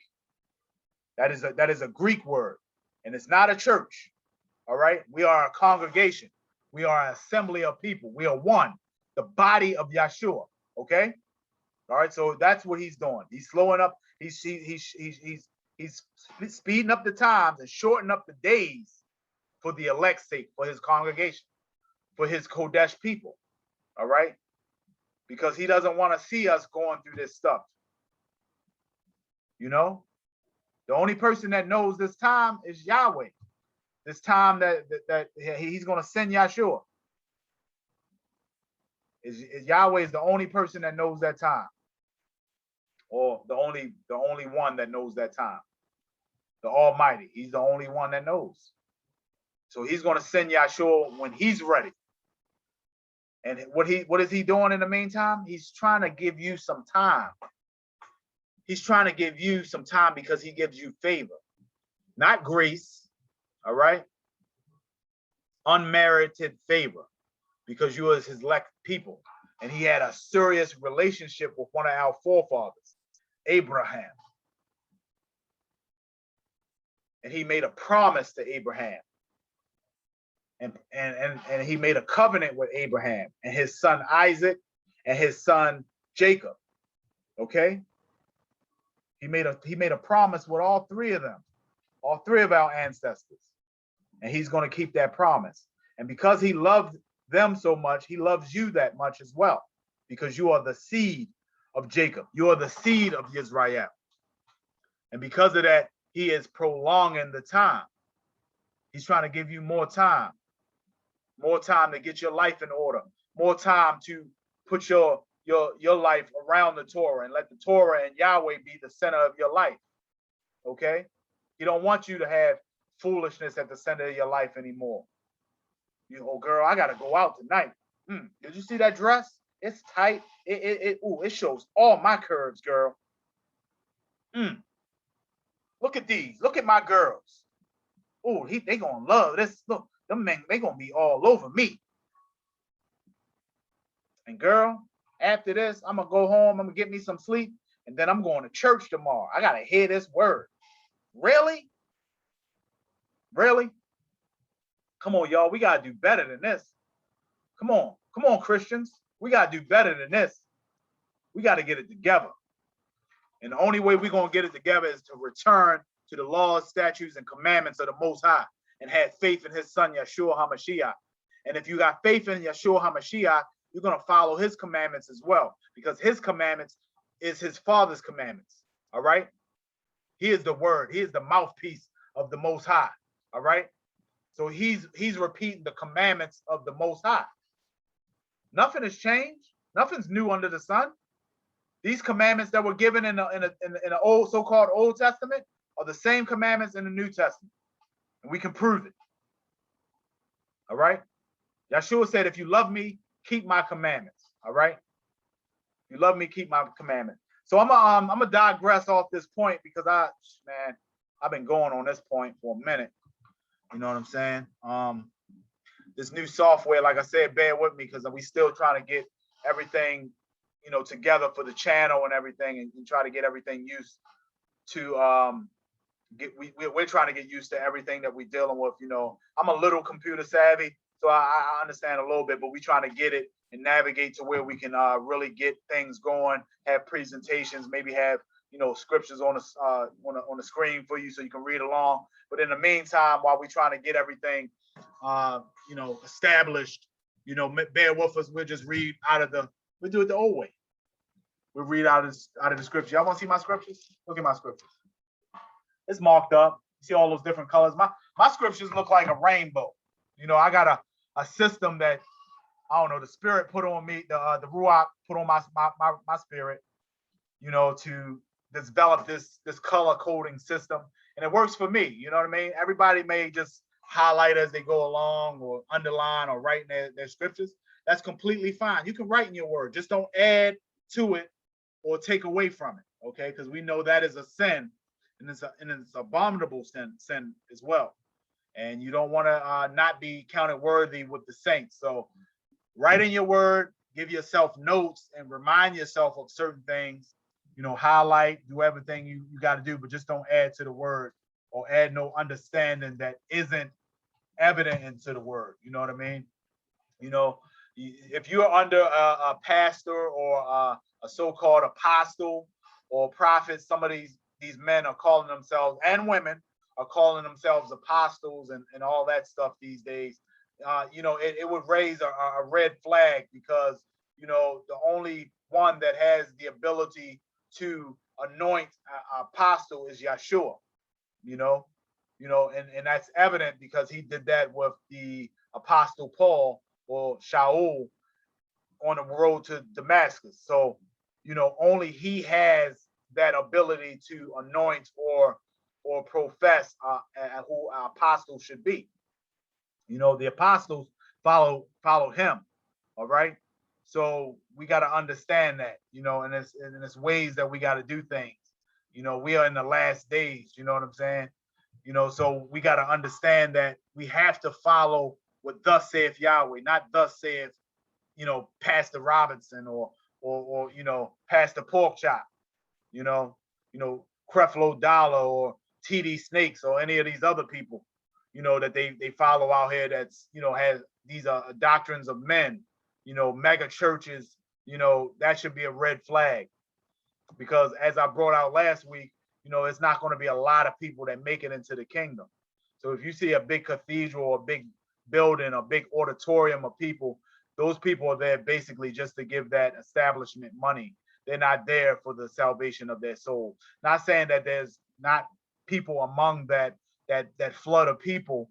That is a Greek word, and it's not a church. All right, we are a congregation. We are an assembly of people. We are one, the body of Yahshua. Okay, all right. So that's what he's doing. He's slowing up. He's speeding up the times and shortening up the days for the elect's sake, for his congregation, for his Kodesh people. All right, because he doesn't want to see us going through this stuff. You know. The only person that knows this time is Yahweh. This time that he's going to send Yahshua. Yahweh is the only person that knows that time. Or the only one that knows that time. The Almighty. He's the only one that knows. So he's going to send Yahshua when he's ready. And what is he doing in the meantime? He's trying to give you some time. He's trying to give you some time because he gives you favor, not grace, all right? Unmerited favor, because you are his elect people. And he had a serious relationship with one of our forefathers, Abraham. And he made a promise to Abraham. And he made a covenant with Abraham and his son Isaac and his son Jacob, okay? He made a promise with all three of them, all three of our ancestors. And he's going to keep that promise. And because he loved them so much, he loves you that much as well, because you are the seed of Jacob. You are the seed of Israel. And because of that, he is prolonging the time. He's trying to give you more time to get your life in order, more time to put your life around the Torah and let the Torah and Yahweh be the center of your life. Okay? He don't want you to have foolishness at the center of your life anymore. You, oh girl, I gotta go out tonight. Did you see that dress? It's tight. It shows all my curves, girl. Look at these. Look at my girls. Oh, they gonna love this. Look, them men, they gonna be all over me. And girl, after this, I'm gonna go home, I'm gonna get me some sleep, and then I'm going to church tomorrow. I gotta hear this word. Really? Really? Come on, y'all. We gotta do better than this. Come on, Christians. We got to do better than this. We got to get it together. And the only way we're going to get it together is to return to the laws, statutes, and commandments of the Most High and have faith in his son, Yeshua HaMashiach. And if you got faith in Yeshua HaMashiach, you're going to follow his commandments as well, because his commandments is his Father's commandments. All right. He is the word. He is the mouthpiece of the Most High. All right. So he's repeating the commandments of the Most High. Nothing has changed. Nothing's new under the sun. These commandments that were given in the old so-called Old Testament are the same commandments in the New Testament, and we can prove it. All right. Yeshua said, "If you love me, keep my commandments." All right. If you love me, keep my commandments. So I'm gonna digress off this point because I've been going on this point for a minute. You know what I'm saying? This new software, like I said, bear with me because we still trying to get everything, you know, together for the channel and everything, and try to get everything used to we're trying to get used to everything that we're dealing with. You know, I'm a little computer savvy, so I understand a little bit, but we trying to get it and navigate to where we can really get things going, have presentations, maybe have, you know, scriptures on the screen for you so you can read along. But in the meantime, while we're trying to get everything you know, established, you know, bear with us. We'll just read we'll do it the old way. We'll read out of the scripture. Y'all want to see my scriptures? Look at my scriptures. It's marked up. You see all those different colors. My scriptures look like a rainbow. You know, I got a system that, I don't know, the spirit put on me, the Ruach put on my spirit, you know, to develop this color coding system. And it works for me. You know what I mean? Everybody may just highlight as they go along or underline or write in their scriptures. That's completely fine. You can write in your word. Just don't add to it or take away from it. Okay? Because we know that is a sin, and it's abominable sin as well. And you don't want to not be counted worthy with the saints. So write in your word, give yourself notes, and remind yourself of certain things. You know, highlight, do everything you got to do, but just don't add to the word or add no understanding that isn't evident into the word. You know what I mean? You know, if you're under a pastor or a so-called apostle or prophet, some of these men are calling themselves, and women are calling themselves apostles and all that stuff these days. You know, it would raise a red flag, because, you know, the only one that has the ability to anoint an apostle is Yeshua. You know, and that's evident because he did that with the apostle Paul, or Shaul, on the road to Damascus. So, you know, only he has that ability to anoint or profess who our apostle should be. You know, the apostles follow him. All right. So we got to understand that, you know, and it's ways that we got to do things. You know, we are in the last days, you know what I'm saying? You know, so we got to understand that we have to follow what thus saith Yahweh, not thus saith, you know, Pastor Robinson or you know, Pastor Porkchop, you know, Creflo Dollar or TD Snakes or any of these other people, you know, that they follow out here, that's, you know, has these doctrines of men, you know, mega churches. You know, that should be a red flag, because as I brought out last week, you know, it's not going to be a lot of people that make it into the kingdom. So if you see a big cathedral, a big building, a big auditorium of people, those people are there basically just to give that establishment money. They're not there for the salvation of their soul. Not saying that there's not people among that flood of people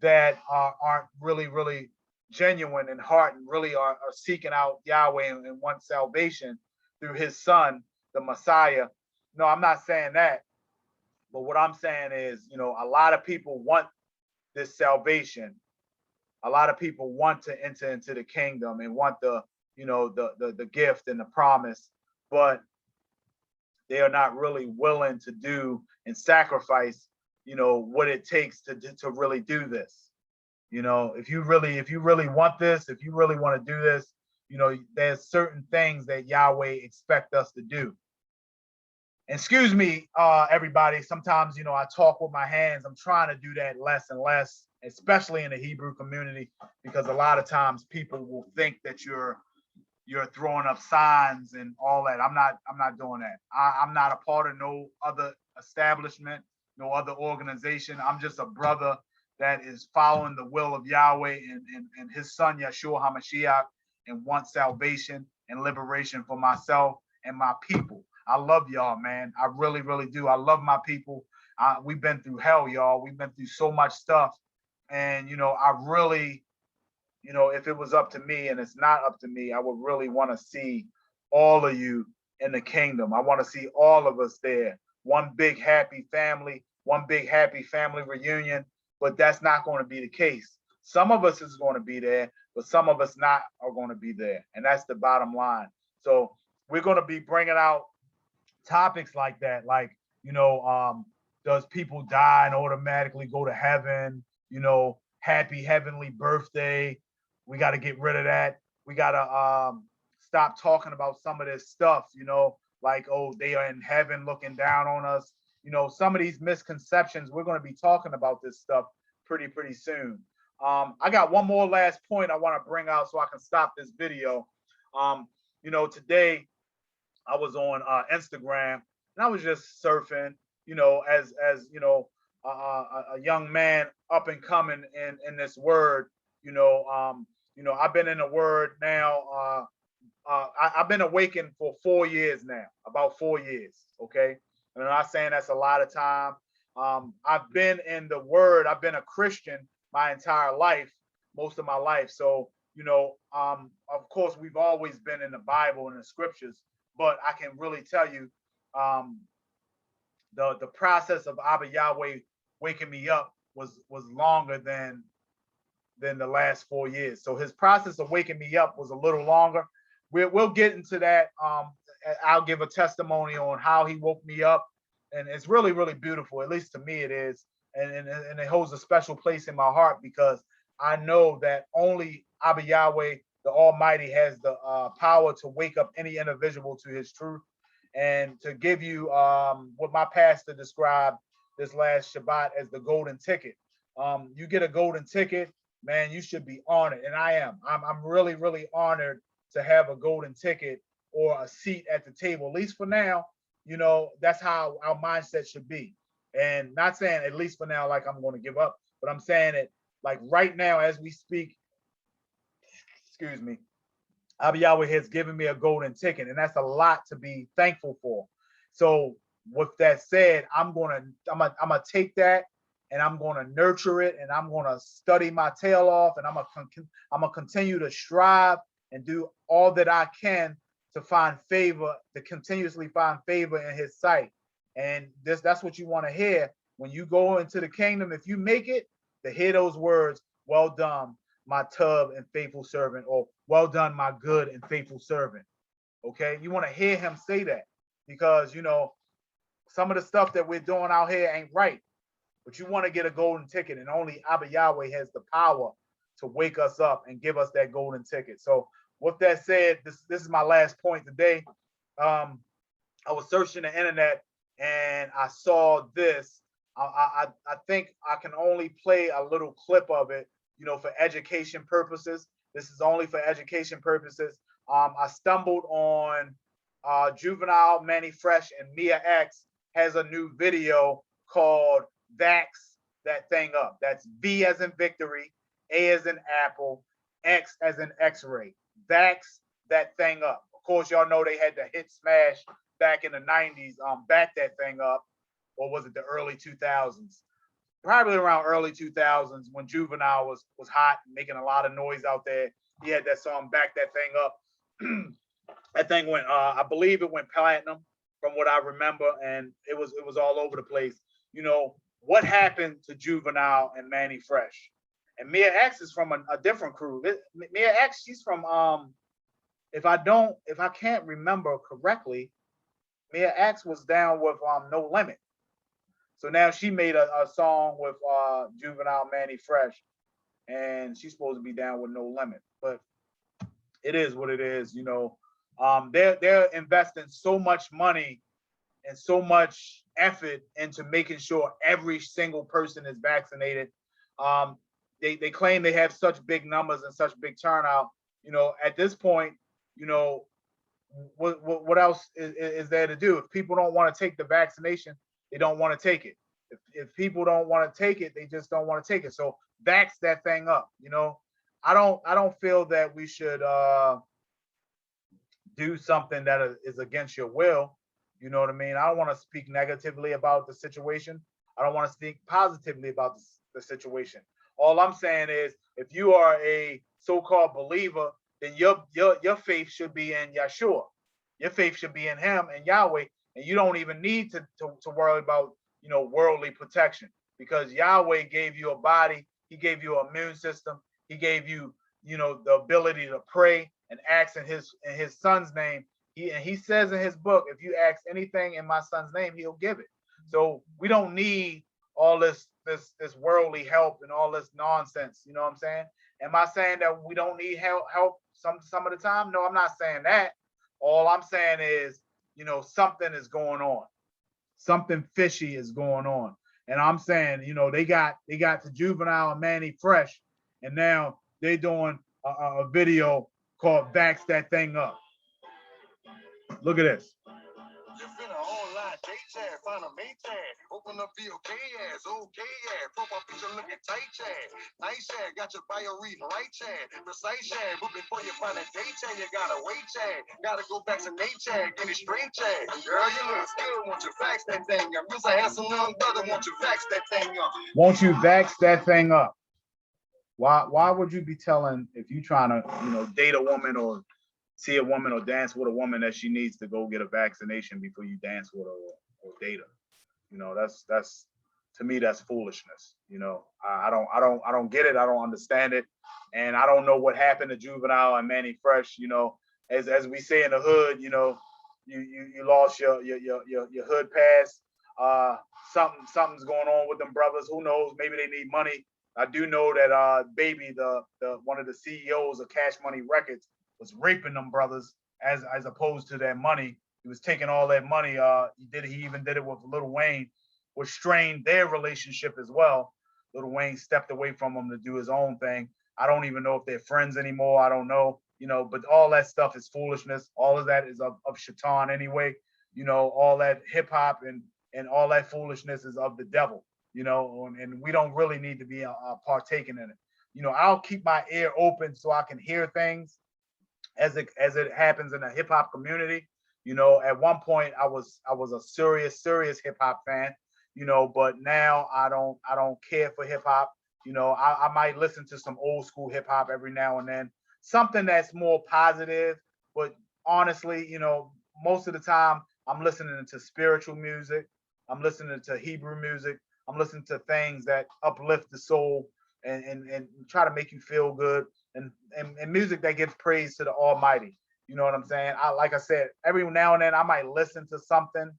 that aren't really genuine in heart and really are seeking out Yahweh and want salvation through his son, the Messiah. No, I'm not saying that. But what I'm saying is, you know, a lot of people want this salvation. A lot of people want to enter into the kingdom and want the, you know, the gift and the promise, but they are not really willing to do and sacrifice, you know, what it takes to really do this. You know, if you really want this, if you really want to do this, you know, there's certain things that Yahweh expect us to do. Excuse me, everybody. Sometimes, you know, I talk with my hands. I'm trying to do that less and less. especially in the Hebrew community, because a lot of times people will think that you're throwing up signs and all that. I'm not doing that. I'm not a part of no other establishment, no other organization. I'm just a brother that is following the will of Yahweh and his son Yeshua HaMashiach, and wants salvation and liberation for myself and my people. I love y'all, man. I really, really do. I love my people. We've been through hell, y'all. We've been through so much stuff. And, I really, if it was up to me, and it's not up to me, I would really want to see all of you in the kingdom. I want to see all of us there. One big happy family, one big happy family reunion. But that's not going to be the case. Some of us is going to be there, but some of us not are going to be there. And that's the bottom line. So we're going to be bringing out topics like that, like, does people die and automatically go to heaven? Happy heavenly birthday. We got to get rid of that. We got to stop talking about some of this stuff, like, oh, they are in heaven looking down on us. Some of these misconceptions, we're going to be talking about this stuff pretty soon. I got one more last point I want to bring out so I can stop this video. Today I was on Instagram and I was just surfing, as a young man up and coming in this word. I've been in the word now. I've been awakened for 4 years now, about 4 years. Okay. And I'm not saying that's a lot of time. I've been in the word. I've been a Christian my entire life, most of my life. So, of course, we've always been in the Bible and the scriptures, but I can really tell you the process of Abba Yahweh waking me up was longer than the last 4 years. So his process of waking me up was a little longer. We'll get into that. I'll give a testimony on how he woke me up, and it's really, really beautiful. At least to me, it is, and it holds a special place in my heart because I know that only Abba Yahweh, the Almighty, has the power to wake up any individual to His truth, and to give you what my pastor described this last Shabbat as the golden ticket. You get a golden ticket, man. You should be honored, and I am. I'm really, really honored to have a golden ticket or a seat at the table, at least for now. That's how our mindset should be. And not saying at least for now, like I'm going to give up, but I'm saying it like right now as we speak, excuse me, Abba Yahweh has given me a golden ticket, and that's a lot to be thankful for. So with that said, I'm gonna take that and I'm gonna nurture it, and I'm gonna study my tail off, and I'm gonna continue to strive and do all that I can to find favor, to continuously find favor in His sight. And that's what you want to hear when you go into the kingdom. If you make it, to hear those words, well done, my tub and faithful servant, or well done, my good and faithful servant. Okay, you want to hear Him say that, because some of the stuff that we're doing out here ain't right. But you want to get a golden ticket, and only Abba Yahweh has the power to wake us up and give us that golden ticket. So with that said, this is my last point today. I was searching the internet and I saw this. I think I can only play a little clip of it, for education purposes. This is only for education purposes. I stumbled on Juvenile, Manny Fresh, and Mia X has a new video called Vax That Thing Up. That's V as in victory, A as in apple, X as in x-ray. Vax That Thing Up. Of course, y'all know they had the hit smash back in the 90s, Back That Thing Up, or was it the early 2000s? Probably around early 2000s when Juvenile was hot, making a lot of noise out there. He had that song Back That Thing Up. That thing went, I believe it went platinum from what I remember, and it was all over the place. What happened to Juvenile and Manny Fresh? And Mia X is from a different crew. Mia X, she's from, if I can't remember correctly, Mia X was down with No Limit. So now she made a song with Juvenile, Manny Fresh, and she's supposed to be down with No Limit. But it is what it is, They're investing so much money and so much effort into making sure every single person is vaccinated. they claim they have such big numbers and such big turnout. At this point, you know, what else is there to do? If people don't want to take the vaccination, they don't want to take it. If people don't want to take it, they just don't want to take it. So vax that thing up. I don't feel that we should do something that is against your will. You know what I mean? I don't want to speak negatively about the situation. I don't want to speak positively about the situation. All I'm saying is, if you are a so-called believer, then your faith should be in Yeshua. Your faith should be in Him and Yahweh, and you don't even need to worry about worldly protection, because Yahweh gave you a body. He gave you an immune system. He gave you the ability to pray and ask in his son's name. He says in his book, if you ask anything in my son's name, he'll give it. So we don't need all this worldly help and all this nonsense. You know what I'm saying? Am I saying that we don't need help some of the time? No, I'm not saying that. All I'm saying is, something is going on. Something fishy is going on. And I'm saying, they got the Juvenile and Manny Fresh, and now they're doing a video called Vax That Thing Up. Look at this. You finna online date chat, find a mate chat, open up the okay ass, profile picture looking tight chat, nice chat, got your bio reading right chat, precise chat, but before you find a date chat, you gotta wait chat, gotta go back to Nate chat, get it straight chat, girl, you look good, won't you vax that thing up, you're a handsome young brother, won't you vax that thing up? Won't you vax that thing up? Why would you be telling, if you trying to, date a woman or see a woman or dance with a woman, that she needs to go get a vaccination before you dance with her or date her? That's to me, that's foolishness. I don't get it. I don't understand it. And I don't know what happened to Juvenile and Manny Fresh. As we say in the hood, you lost your hood pass. Something's going on with them brothers. Who knows? Maybe they need money. I do know that Baby, the one of the CEOs of Cash Money Records, was raping them brothers as opposed to their money. He was taking all that money. He even did it with Lil Wayne, which strained their relationship as well. Lil Wayne stepped away from him to do his own thing. I don't even know if they're friends anymore. I don't know, but all that stuff is foolishness. All of that is of Shaitan anyway. All that hip hop and all that foolishness is of the devil, and we don't really need to be partaking in it. I'll keep my ear open so I can hear things as it happens in the hip hop community. At one point I was a serious hip hop fan, but now I don't care for hip hop. I might listen to some old school hip hop every now and then, something that's more positive. But honestly, most of the time I'm listening to spiritual music. I'm listening to Hebrew music. I'm listening to things that uplift the soul and try to make you feel good, and music that gives praise to the Almighty. You know what I'm saying? Like I said, every now and then I might listen to something,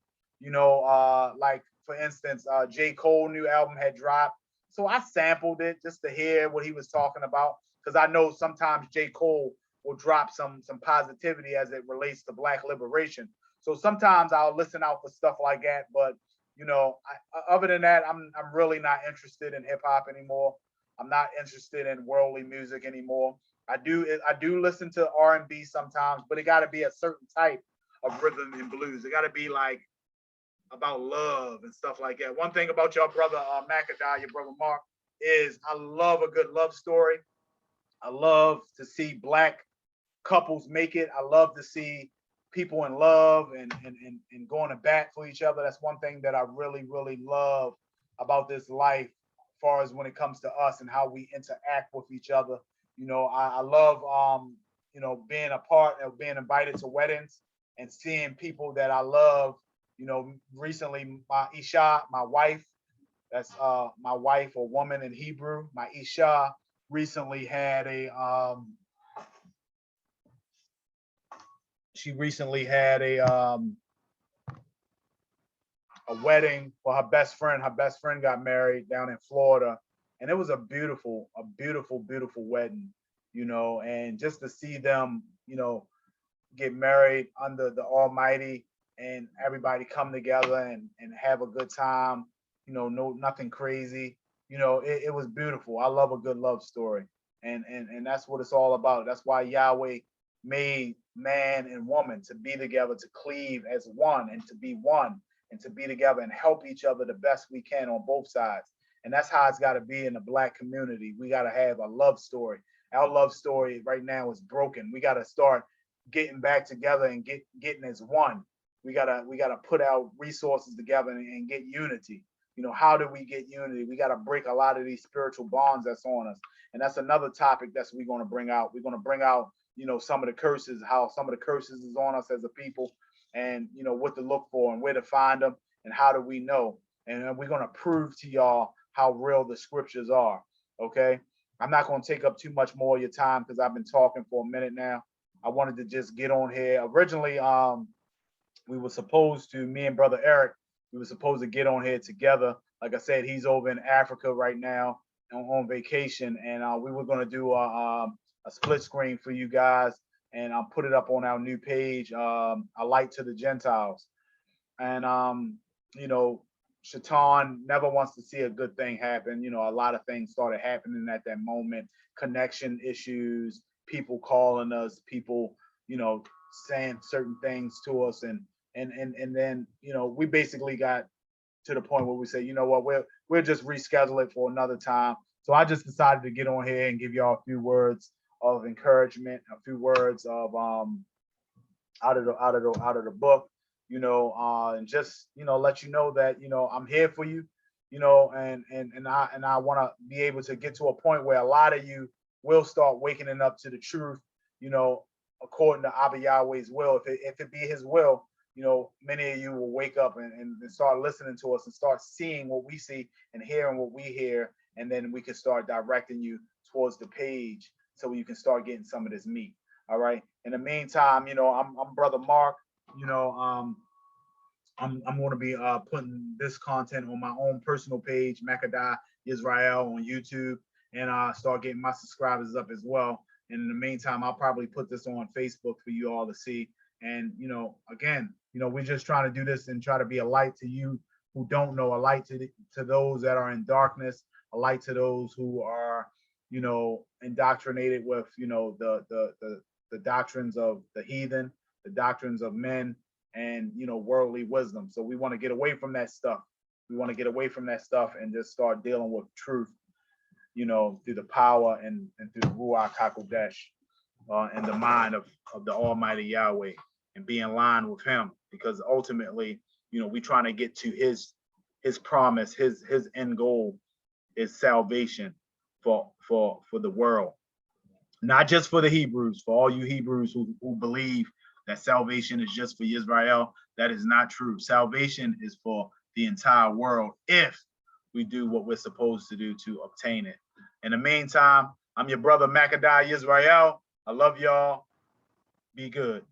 like for instance, J. Cole new album had dropped. So I sampled it just to hear what he was talking about, because I know sometimes J. Cole will drop some positivity as it relates to Black liberation. So sometimes I'll listen out for stuff like that. But other than that, I'm really not interested in hip hop anymore. I'm not interested in worldly music anymore. I do listen to R&B sometimes, but it got to be a certain type of rhythm and blues. It got to be like about love and stuff like that. One thing about your brother Macadai, your brother Mark, is I love a good love story. I love to see Black couples make it. I love to see people in love and going to bat for each other. That's one thing that I really, really love about this life, as far as when it comes to us and how we interact with each other. I love being a part of being invited to weddings and seeing people that I love. Recently my Isha, my wife, that's my wife, or woman in Hebrew, my Isha, recently had a wedding for her best friend. Her best friend got married down in Florida, and it was a beautiful wedding, and just to see them, get married under the Almighty and everybody come together and have a good time, no, nothing crazy. you know, it was beautiful. I love a good love story. And that's what it's all about. That's why Yahweh made man and woman to be together, to cleave as one and to be one and to be together and help each other the best we can on both sides. And that's how it's got to be in the Black community. We got to have a love story. Our love story right now is broken. We got to start getting back together and getting as one. We gotta put our resources together and get unity. You know, how do we get unity? We got to break a lot of these spiritual bonds that's on us. And that's another topic that's we're going to bring out. We're going to bring out, you know, some of the curses, how some of the curses is on us as a people, and you know what to look for and where to find them and how do we know. And we're going to prove to y'all how real the scriptures are. Okay. I'm not going to take up too much more of your time because I've been talking for a minute now. I wanted to just get on here. Originally, we were supposed to, me and brother Eric, we were supposed to get on here together. Like I said, he's over in Africa right now on vacation, and we were going to do a split screen for you guys, and I'll put it up on our new page, a light to the Gentiles. And you know, Shaitan never wants to see a good thing happen. You know, a lot of things started happening at that moment, connection issues, people calling us, people, you know, saying certain things to us, and then, you know, we basically got to the point where we say, you know what, we'll just reschedule it for another time. So I just decided to get on here and give y'all a few words of encouragement, a few words of out of the book, you know, and just, you know, let you know that, you know, I'm here for you, you know, and I want to be able to get to a point where a lot of you will start waking up to the truth, you know, according to Abba Yahweh's will. If it be his will, you know, many of you will wake up and start listening to us and start seeing what we see and hearing what we hear. And then we can start directing you towards the page so you can start getting some of this meat. All right. In the meantime, you know, I'm Brother Mark. You know, I'm going to be putting this content on my own personal page, Makadai Israel, on YouTube, and start getting my subscribers up as well. And in the meantime, I'll probably put this on Facebook for you all to see. And, you know, again, you know, we're just trying to do this and try to be a light to you who don't know, a light to those that are in darkness, a light to those who are, you know, indoctrinated with, you know, the doctrines of the heathen, the doctrines of men, and, you know, worldly wisdom. So we want to get away from that stuff. We want to get away from that stuff and just start dealing with truth, you know, through the power and through the Ruach HaKodesh, and the mind of the Almighty Yahweh, and be in line with him, because ultimately, you know, we're trying to get to his promise, his end goal is salvation for the world, not just for the Hebrews. For all you Hebrews who believe that salvation is just for Israel, that is not true. Salvation is for the entire world if we do what we're supposed to do to obtain it. In the meantime, I'm your brother Makadai Israel. I love y'all. Be good.